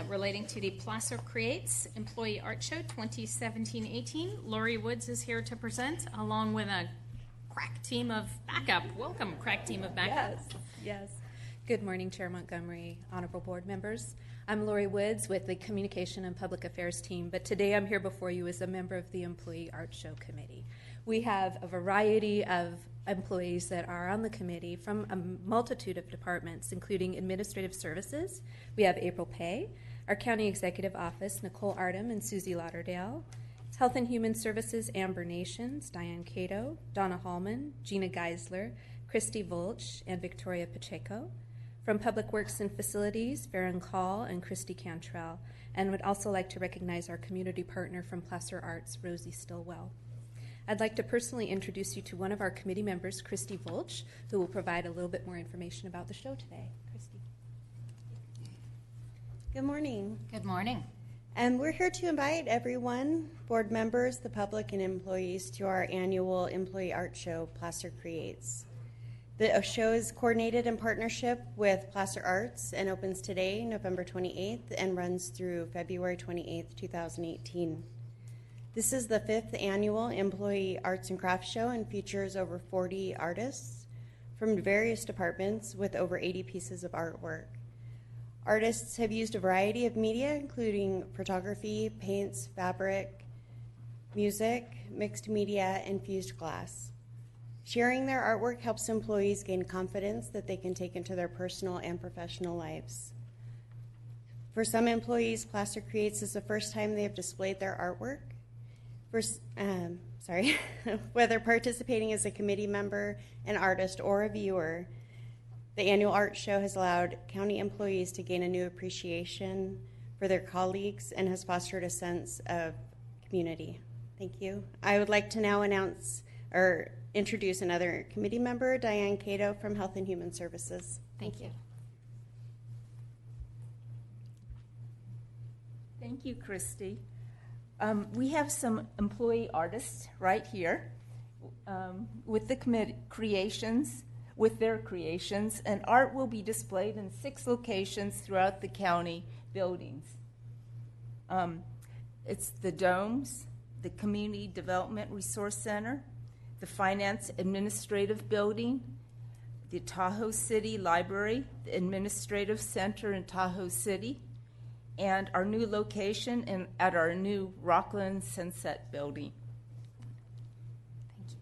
relating to the Plaza Creates Employee Art Show 2017-18. Lori Woods is here to present, along with a crack team of backup. Welcome, crack team of backup. Yes. Good morning, Chair Montgomery, honorable board members. I'm Lori Woods with the Communication and Public Affairs team, but today I'm here before you as a member of the Employee Art Show Committee. We have a variety of employees that are on the committee from a multitude of departments, including administrative services. We have April Pay, our county executive office, Nicole Artem and Susie Lauderdale, Health and Human Services, Amber Nations, Diane Cato, Donna Hallman, Gina Geisler, Christy Volch, and Victoria Pacheco. From Public Works and Facilities, Farron Call and Christy Cantrell, and would also like to recognize our community partner from Placer Arts, Rosie Stillwell. I'd like to personally introduce you to one of our committee members, Christy Volch, who will provide a little bit more information about the show today. Christy. Good morning. Good morning. And we're here to invite everyone, board members, the public, and employees to our annual Employee Art Show, Placer Creates. The show is coordinated in partnership with Placer Arts and opens today, November 28th, and runs through February 28th, 2018. This is the 5th annual Employee Arts and Crafts Show and features over 40 artists from various departments with over 80 pieces of artwork. Artists have used a variety of media, including photography, paints, fabric, music, mixed media, and fused glass. Sharing their artwork helps employees gain confidence that they can take into their personal and professional lives. For some employees, Placer Creates is the first time they have displayed their artwork. Whether participating as a committee member, an artist, or a viewer, the annual art show has allowed county employees to gain a new appreciation for their colleagues and has fostered a sense of community. Thank you. I would like to now introduce another committee member, Diane Cato from Health and Human Services. Thank you. Thank you, Christy. We have some employee artists right here with the creations, and art will be displayed in 6 locations throughout the county buildings. It's the Domes, the Community Development Resource Center, the Finance Administrative Building, the Tahoe City Library, the Administrative Center in Tahoe City, and our new location at our new Rockland Sunset Building. Thank you.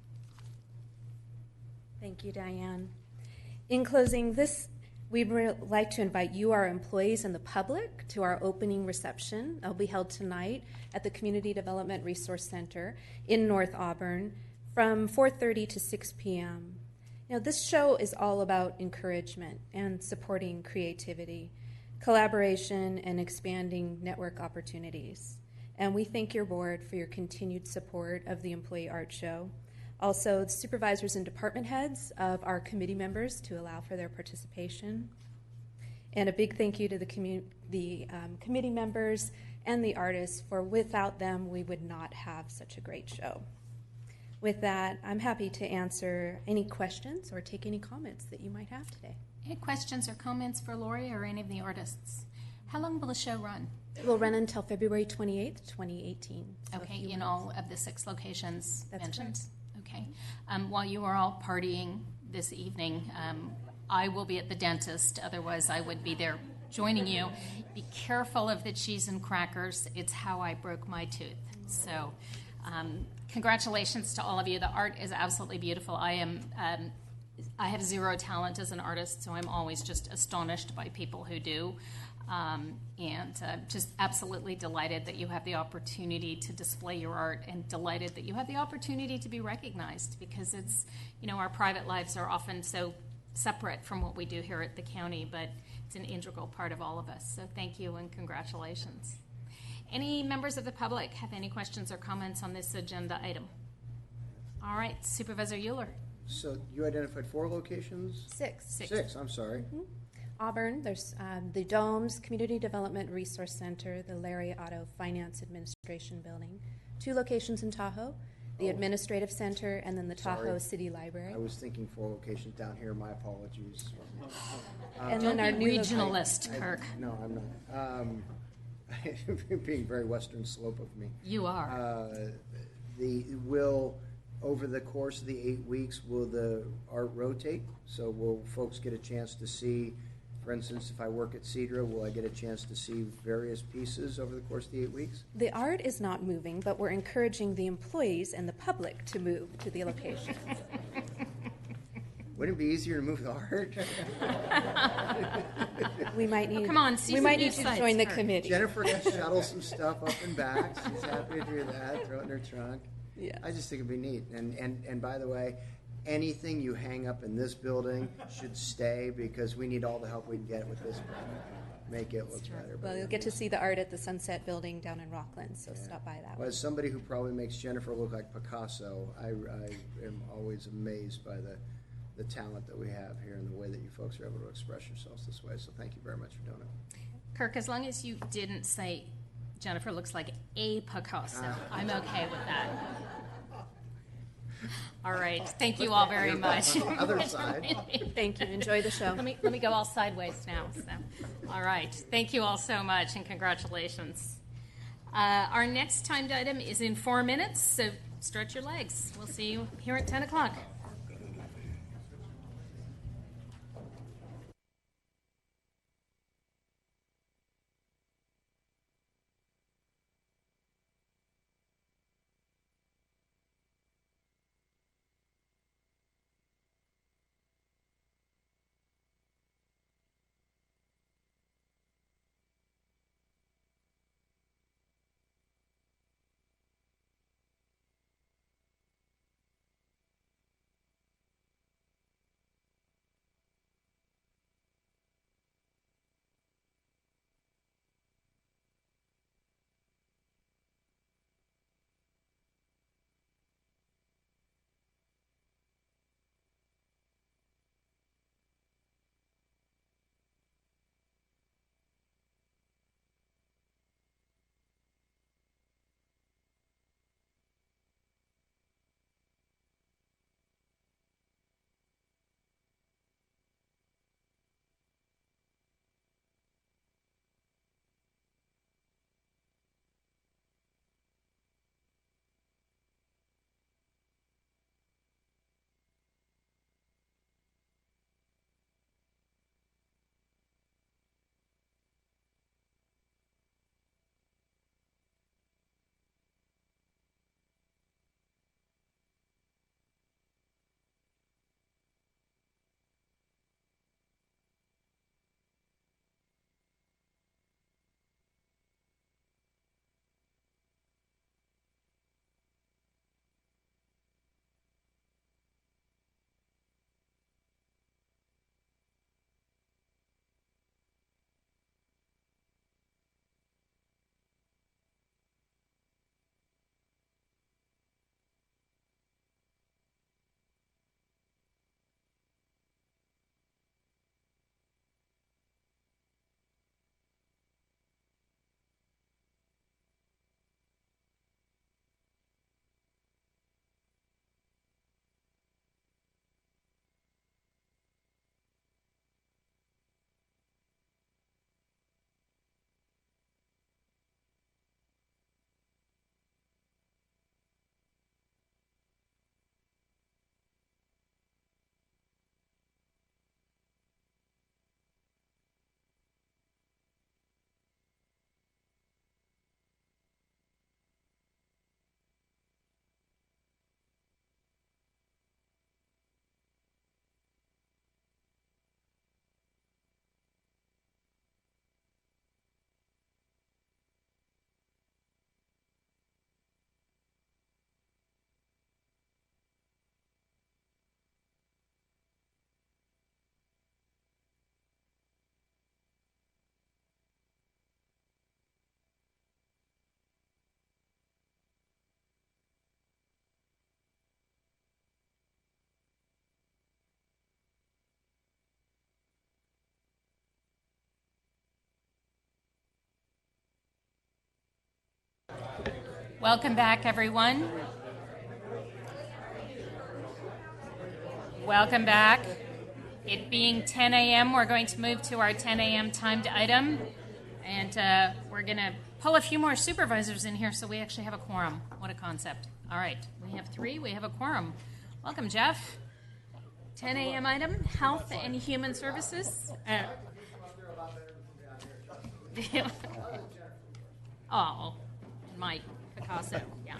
Thank you, Diane. In closing, we would like to invite you, our employees, and the public to our opening reception. It'll be held tonight at the Community Development Resource Center in North Auburn from 4:30 to 6 p.m. Now, this show is all about encouragement and supporting creativity, collaboration, and expanding network opportunities. And we thank your board for your continued support of the Employee Art Show. Also, the supervisors and department heads of our committee members to allow for their participation. And a big thank you to the committee members and the artists, for without them, we would not have such a great show. With that, I'm happy to answer any questions or take any comments that you might have today. Any questions or comments for Lori or any of the artists? How long will the show run? It will run until February 28th, 2018. Okay, in all of the 6 locations mentioned? Correct. Okay. While you are all partying this evening, I will be at the dentist. Otherwise, I would be there joining you. Be careful of the cheese and crackers. It's how I broke my tooth. So congratulations to all of you. The art is absolutely beautiful. I have 0 talent as an artist, so I'm always just astonished by people who do. Just absolutely delighted that you have the opportunity to display your art, and delighted that you have the opportunity to be recognized, because it's, our private lives are often so separate from what we do here at the county, but it's an integral part of all of us. So thank you and congratulations. Any members of the public have any questions or comments on this agenda item? All right, Supervisor Euler. So you identified 4 locations? 6. 6, I'm sorry. Mm-hmm. Auburn, there's the Domes Community Development Resource Center, the Larry Otto Finance Administration Building, 2 locations in Tahoe, the administrative center, and then the Tahoe Sorry. City Library. I was thinking 4 locations down here. My apologies. And Don't then our be new regionalist, Kirk. No, I'm not. Being very Western Slope of me. You are. Over the course of the 8 weeks, will the art rotate? So will folks get a chance to see, for instance, if I work at Cedra, will I get a chance to see various pieces over the course of the 8 weeks? The art is not moving, but we're encouraging the employees and the public to move to the locations. Wouldn't it be easier to move the art? We might need. Come on, see we some might new need you to sites, join the Kirk. committee. Jennifer can shuttle some stuff up and back. She's happy to do that, throw it in her trunk. Yeah. I just think it'd be neat. And by the way, anything you hang up in this building should stay because we need all the help we can get with this building. Make it look better. Well, you'll get to see the art at the Sunset Building down in Rockland, so stop by that Well, one. as somebody who probably makes Jennifer look like Picasso, I am always amazed by the talent that we have here and the way that you folks are able to express yourselves this way. So thank you very much for doing it. Kirk, as long as you didn't say Jennifer looks like a Picasso, I'm okay with that. All right. Thank you all very much. Other side. Thank you. Enjoy the show. Let me go all sideways now. So, all right. Thank you all so much, and congratulations. Our next timed item is in 4 minutes, so stretch your legs. We'll see you here at 10 o'clock. Welcome back, everyone. welcome back. It being 10 a.m., we're going to move to our 10 a.m. timed item, and we're going to pull a few more supervisors in here so we actually have a quorum. What a concept. All right, we have 3, we have a quorum. Welcome, Jeff. 10 a.m. item, Health and Human Services. Oh, Mike Picasso, yeah.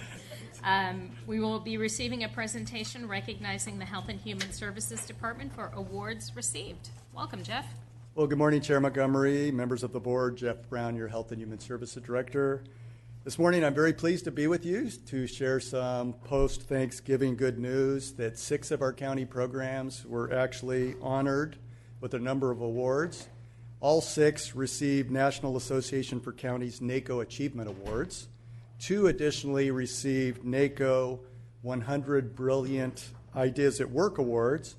We will be receiving a presentation recognizing the Health and Human Services Department for awards received. Welcome, Jeff. Well, good morning, Chair Montgomery, members of the board, Jeff Brown, your Health and Human Services Director. This morning, I'm very pleased to be with you to share some post-Thanksgiving good news that 6 of our county programs were actually honored with a number of awards. All 6 received National Association for Counties NACO Achievement Awards. 2 additionally received NACO 100 Brilliant Ideas at Work Awards,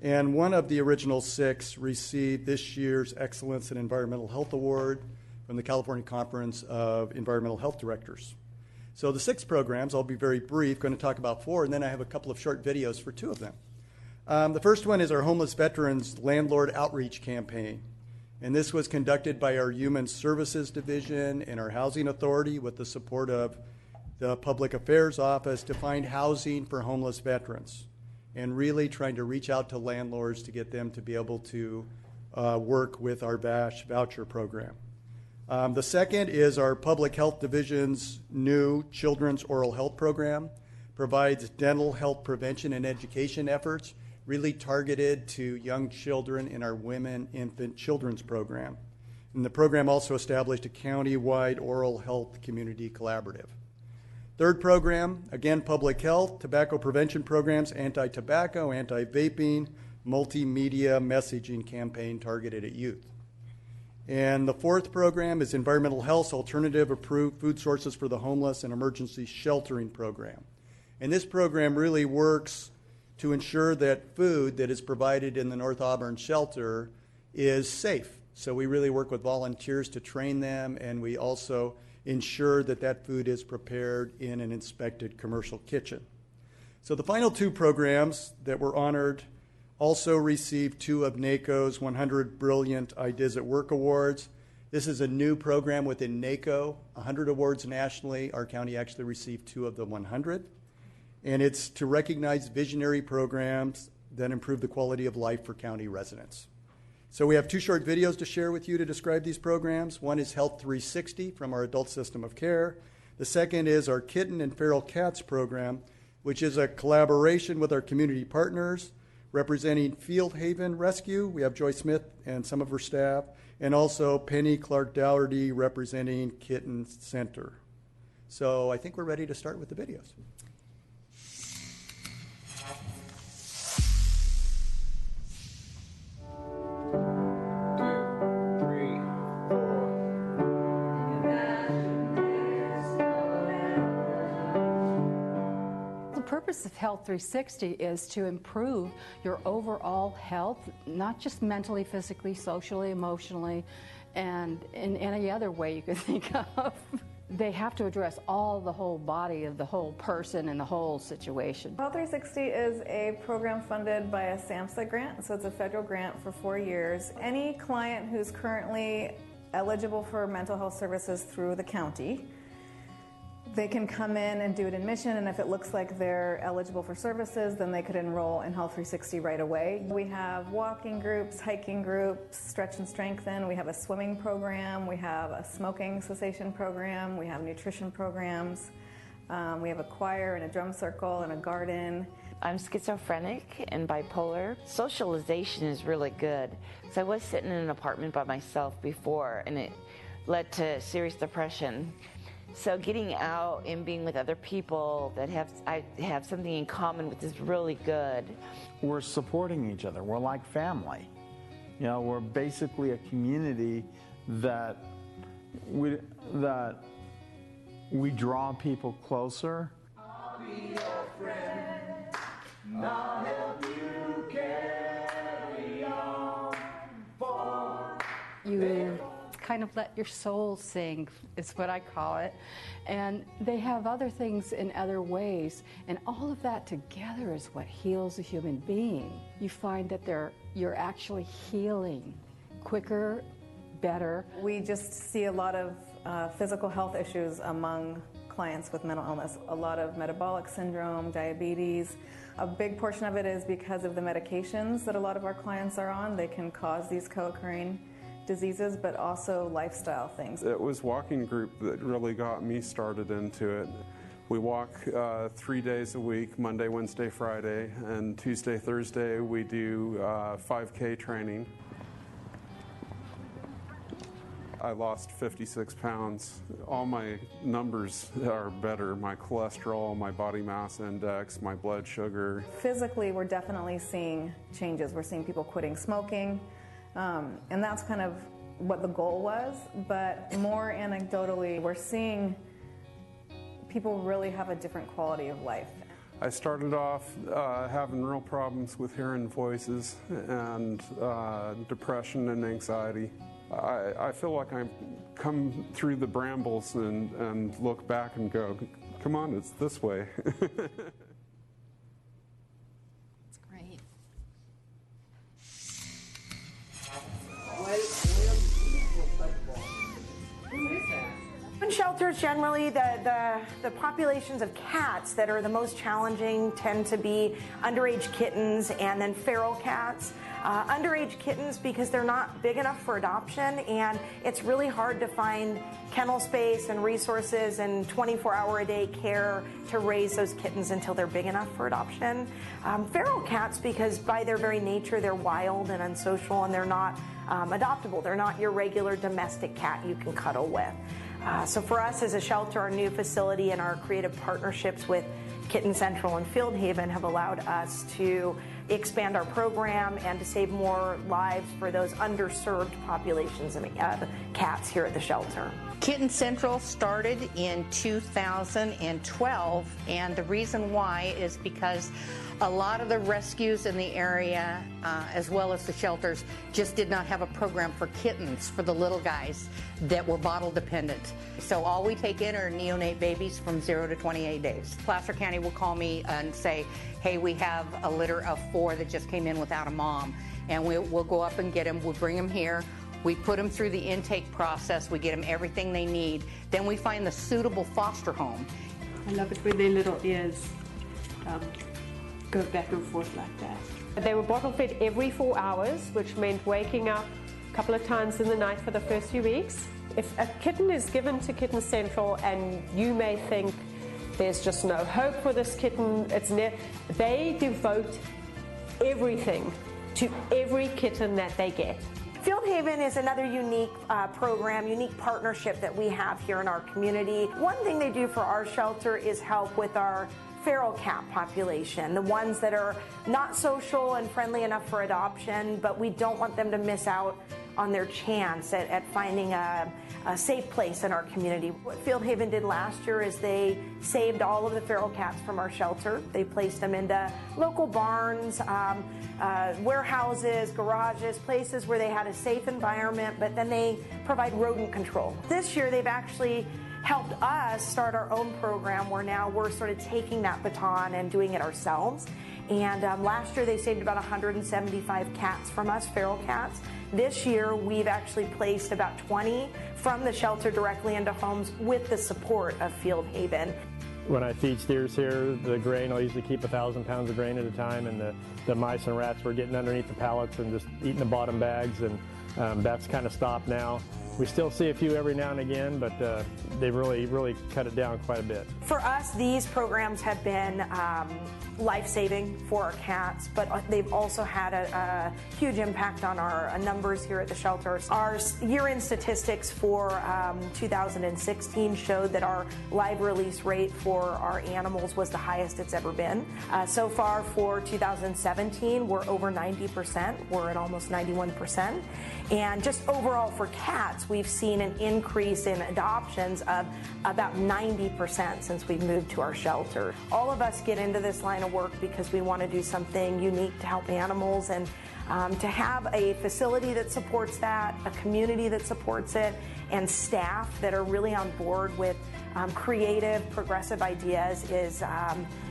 and 1 of the original 6 received this year's Excellence in Environmental Health Award from the California Conference of Environmental Health Directors. So the 6 programs, I'll be very brief, going to talk about 4, and then I have a couple of short videos for 2 of them. The first one is our Homeless Veterans Landlord Outreach Campaign. And this was conducted by our Human Services Division and our Housing Authority with the support of the Public Affairs Office to find housing for homeless veterans, and really trying to reach out to landlords to get them to be able to work with our VASH voucher program. The second is our Public Health Division's new Children's Oral Health Program. Provides dental health prevention and education efforts really targeted to young children in our Women, Infant, Children's program. And the program also established a county-wide oral health community collaborative. Third program, again, public health, tobacco prevention programs, anti-tobacco, anti-vaping, multimedia messaging campaign targeted at youth. And the fourth program is environmental health, alternative approved food sources for the homeless and emergency sheltering program. And this program really works to ensure that food that is provided in the North Auburn shelter is safe. So we really work with volunteers to train them, and we also ensure that that food is prepared in an inspected commercial kitchen. So the final 2 programs that were honored also received 2 of NACO's 100 Brilliant Ideas at Work Awards. This is a new program within NACO, 100 awards nationally. Our county actually received 2 of the 100. And it's to recognize visionary programs that improve the quality of life for county residents. So we have 2 short videos to share with you to describe these programs. One is Health 360 from our adult system of care. The second is our Kitten and Feral Cats program, which is a collaboration with our community partners representing Field Haven Rescue. We have Joy Smith and some of her staff, and also Penny Clark Dougherty representing Kitten Center. So I think we're ready to start with the videos. The purpose of Health 360 is to improve your overall health, not just mentally, physically, socially, emotionally, and in any other way you could think of. They have to address the whole body of the whole person and the whole situation. Health 360 is a program funded by a SAMHSA grant, so it's a federal grant for 4 years. Any client who's currently eligible for mental health services through the county, they can come in and do an admission, and if it looks like they're eligible for services, then they could enroll in Health 360 right away. We have walking groups, hiking groups, stretch and strengthen. We have a swimming program. We have a smoking cessation program. We have nutrition programs. We have a choir and a drum circle and a garden. I'm schizophrenic and bipolar. Socialization is really good. So I was sitting in an apartment by myself before, and it led to serious depression. So getting out and being with other people that I have something in common with is really good. We're supporting each other. We're like family. You know, we're basically a community that we draw people closer. I'll be your friend. I'll help you carry on. You kind of let your soul sing, is what I call it. And they have other things in other ways. And all of that together is what heals a human being. You find that you're actually healing quicker, better. We just see a lot of physical health issues among clients with mental illness, a lot of metabolic syndrome, diabetes. A big portion of it is because of the medications that a lot of our clients are on. They can cause these co-occurring diseases, but also lifestyle things. It was walking group that really got me started into it. We walk 3 days a week, Monday, Wednesday, Friday, and Tuesday, Thursday we do 5K training. I lost 56 pounds. All my numbers are better. My cholesterol, my body mass index, my blood sugar. Physically, we're definitely seeing changes. We're seeing people quitting smoking, and that's kind of what the goal was. But more anecdotally, we're seeing people really have a different quality of life. I started off having real problems with hearing voices and depression and anxiety. I feel like I come through the brambles and look back and go, come on, it's this way. That's great. In shelters, generally, the populations of cats that are the most challenging tend to be underage kittens and then feral cats. Underage kittens because they're not big enough for adoption, and it's really hard to find kennel space and resources and 24-hour-a-day care to raise those kittens until they're big enough for adoption. Feral cats because by their very nature they're wild and unsocial and they're not adoptable. They're not your regular domestic cat you can cuddle with. So for us as a shelter, our new facility and our creative partnerships with Kitten Central and Field Haven have allowed us to expand our program and to save more lives for those underserved populations of cats here at the shelter. Kitten Central started in 2012, and the reason why is because a lot of the rescues in the area, as well as the shelters, just did not have a program for kittens, for the little guys that were bottle dependent. So all we take in are neonate babies from 0 to 28 days. Placer County will call me and say, hey, we have a litter of 4 that just came in without a mom, and we'll go up and get them. We'll bring them here. We put them through the intake process. We get them everything they need. Then we find the suitable foster home. I love it when their little ears go back and forth like that. They were bottle fed every 4 hours, which meant waking up a couple of times in the night for the first few weeks. If a kitten is given to Kitten Central and you may think there's just no hope for this kitten, they devote everything to every kitten that they get. Field Haven is another unique program, unique partnership that we have here in our community. One thing they do for our shelter is help with our feral cat population, the ones that are not social and friendly enough for adoption, but we don't want them to miss out on their chance at finding a safe place in our community. What Field Haven did last year is they saved all of the feral cats from our shelter. They placed them into local barns, warehouses, garages, places where they had a safe environment, but then they provide rodent control. This year they've actually helped us start our own program where now we're sort of taking that baton and doing it ourselves. And last year they saved about 175 cats from us, feral cats. This year we've actually placed about 20 from the shelter directly into homes with the support of Field Haven. When I feed steers here, the grain, I'll usually keep 1,000 pounds of grain at a time, and the mice and rats were getting underneath the pallets and just eating the bottom bags, and that's kind of stopped now. We still see a few every now and again, but they've really cut it down quite a bit. For us, these programs have been life-saving for our cats, but they've also had a huge impact on our numbers here at the shelters. Our year-end statistics for 2016 showed that our live release rate for our animals was the highest it's ever been. So far for 2017, we're over 90%. We're at almost 91%. And just overall for cats, we've seen an increase in adoptions of about 90% since we've moved to our shelter. All of us get into this line of work because we want to do something unique to help animals, and To have a facility that supports that, a community that supports it, and staff that are really on board with creative, progressive ideas is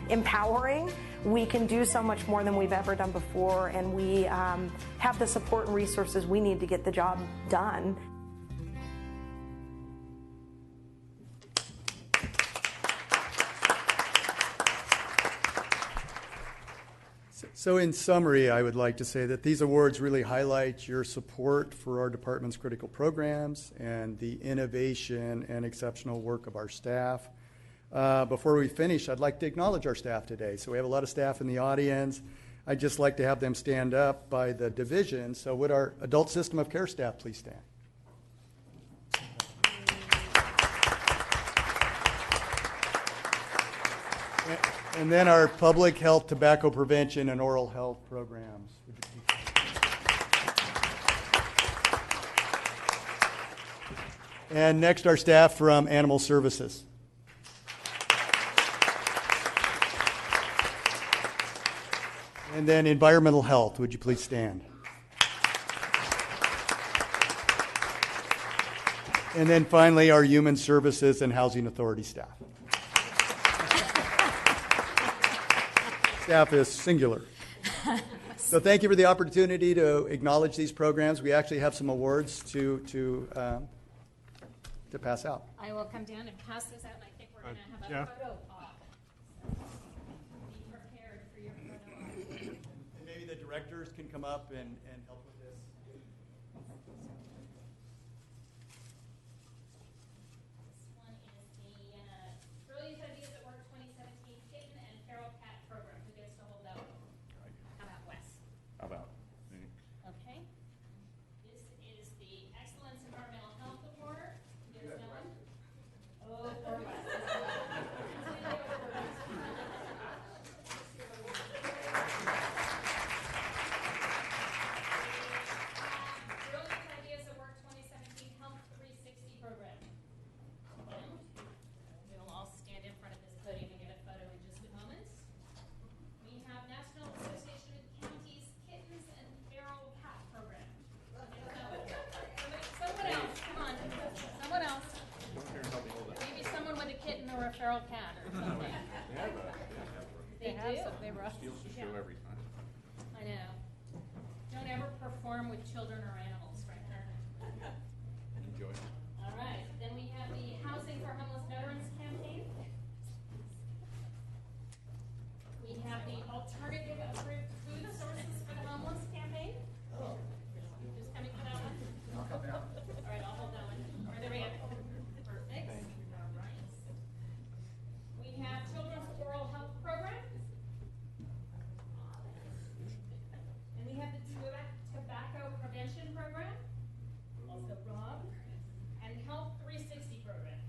empowering. We can do so much more than we've ever done before, and we have the support and resources we need to get the job done. So in summary, I would like to say that these awards really highlight your support for our department's critical programs and the innovation and exceptional work of our staff. Before we finish, I'd like to acknowledge our staff today. So we have a lot of staff in the audience. I'd just like to have them stand up by the division. So would our adult system of care staff please stand? And then our public health, tobacco prevention, and oral health programs. And next, our staff from animal services. And then environmental health. Would you please stand? And then finally, our human services and housing authority staff. Staff is singular. So thank you for the opportunity to acknowledge these programs. We actually have some awards to pass out. I will come down and pass this out, and I think we're going to have a photo op. Be prepared for your photo op. And maybe the directors can come up and help with this. This one is the Brilliant Ideas at Work 2017 Kitten and Feral Cat Program. Who gets to hold that one? How about Wes? How about me? Okay. This is the Excellence Environmental Health Award. Who gets that one? Oh, poor Wes. Brilliant Ideas at Work 2017 Health 360 Program. We will all stand in front of this podium and get a photo in just a moment. We have National Association of Counties Kittens and Feral Cat Program. Someone else, come on. Someone else. Maybe someone with a kitten or a feral cat or something. They do? Steals the show every time. I know. Don't ever perform with children or animals, right there. Enjoy. All right. Then we have the Housing for Homeless Veterans campaign. We have the Alternative Approved Food Sources for the Homeless campaign. Who's coming for that one? I'll come down. All right, I'll hold that one. All right, there we go. Perfect. All right. We have Children's Oral Health Program. And we have the Tobacco Prevention Program. Also Rob. And Health 360 Program.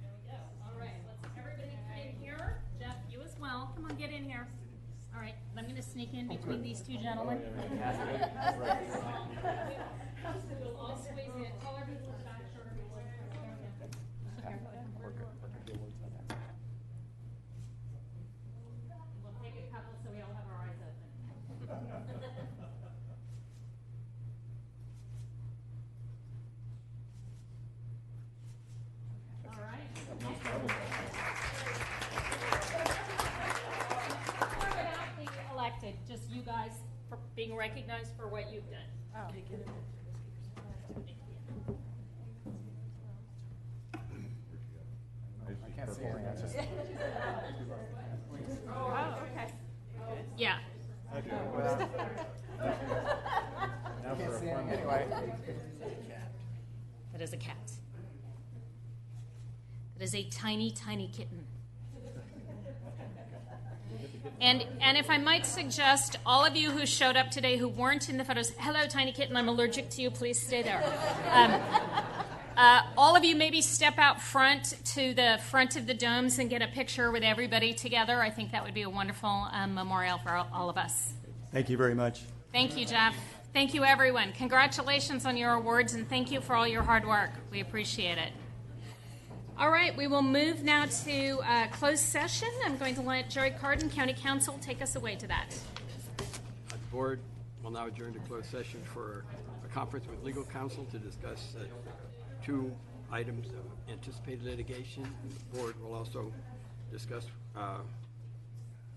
There we go. All right, let's everybody come in here. Jeff, you as well. Come on, get in here. All right, I'm going to sneak in between these two gentlemen. We'll all squeeze in. Taller people in the back, shorter people in the front. We'll take a couple so we all have our eyes open. All right. Or without being elected, just you guys for being recognized for what you've done. Oh. I can't see anything. That's just. Oh, okay. Yeah. Okay. Well, now for a fun anyway. That is a cat. That is a tiny, tiny kitten. And if I might suggest, all of you who showed up today who weren't in the photos, hello, tiny kitten, I'm allergic to you, please stay there. All of you maybe step out front to the front of the domes and get a picture with everybody together. I think that would be a wonderful memorial for all of us. Thank you very much. Thank you, Jeff. Thank you, everyone. Congratulations on your awards, and thank you for all your hard work. We appreciate it. All right, we will move now to closed session. I'm going to let Jerry Carden, County Counsel, take us away to that. The board We'll now adjourn to closed session for a conference with legal counsel to discuss 2 items of anticipated litigation. The board will also discuss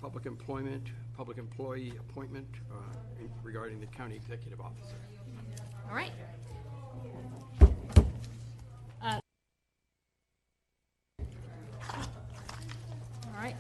public employment, public employee appointment regarding the county executive officer. All right. All right.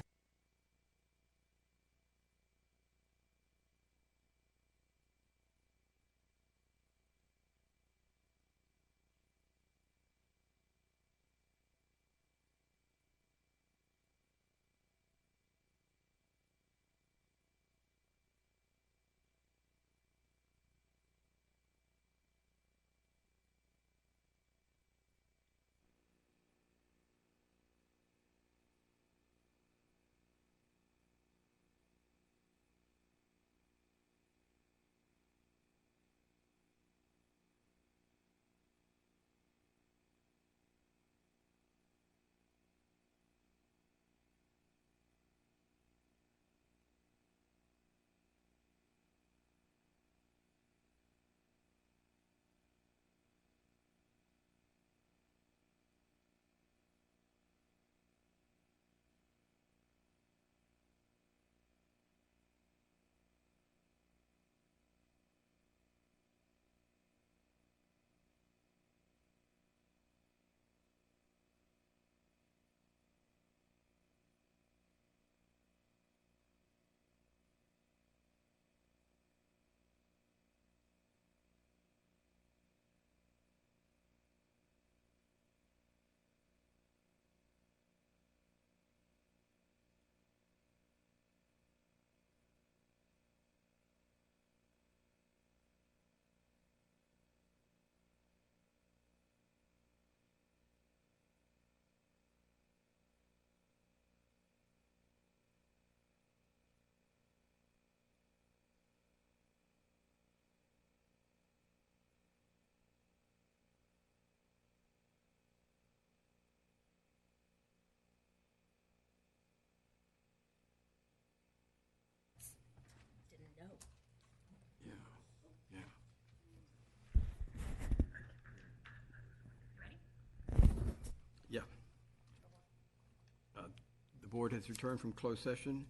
The board has returned from closed session.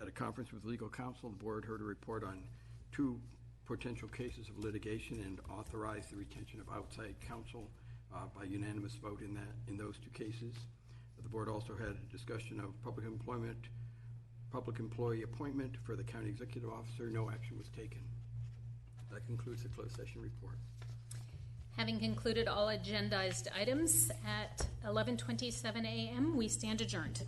At a conference with legal counsel, the board heard a report on 2 potential cases of litigation and authorized the retention of outside counsel by unanimous vote in those 2 cases. The board also had a discussion of public employment, public employee appointment for the county executive officer. No action was taken. That concludes the closed session report. Having concluded all agendized items at 11:27 a.m., we stand adjourned.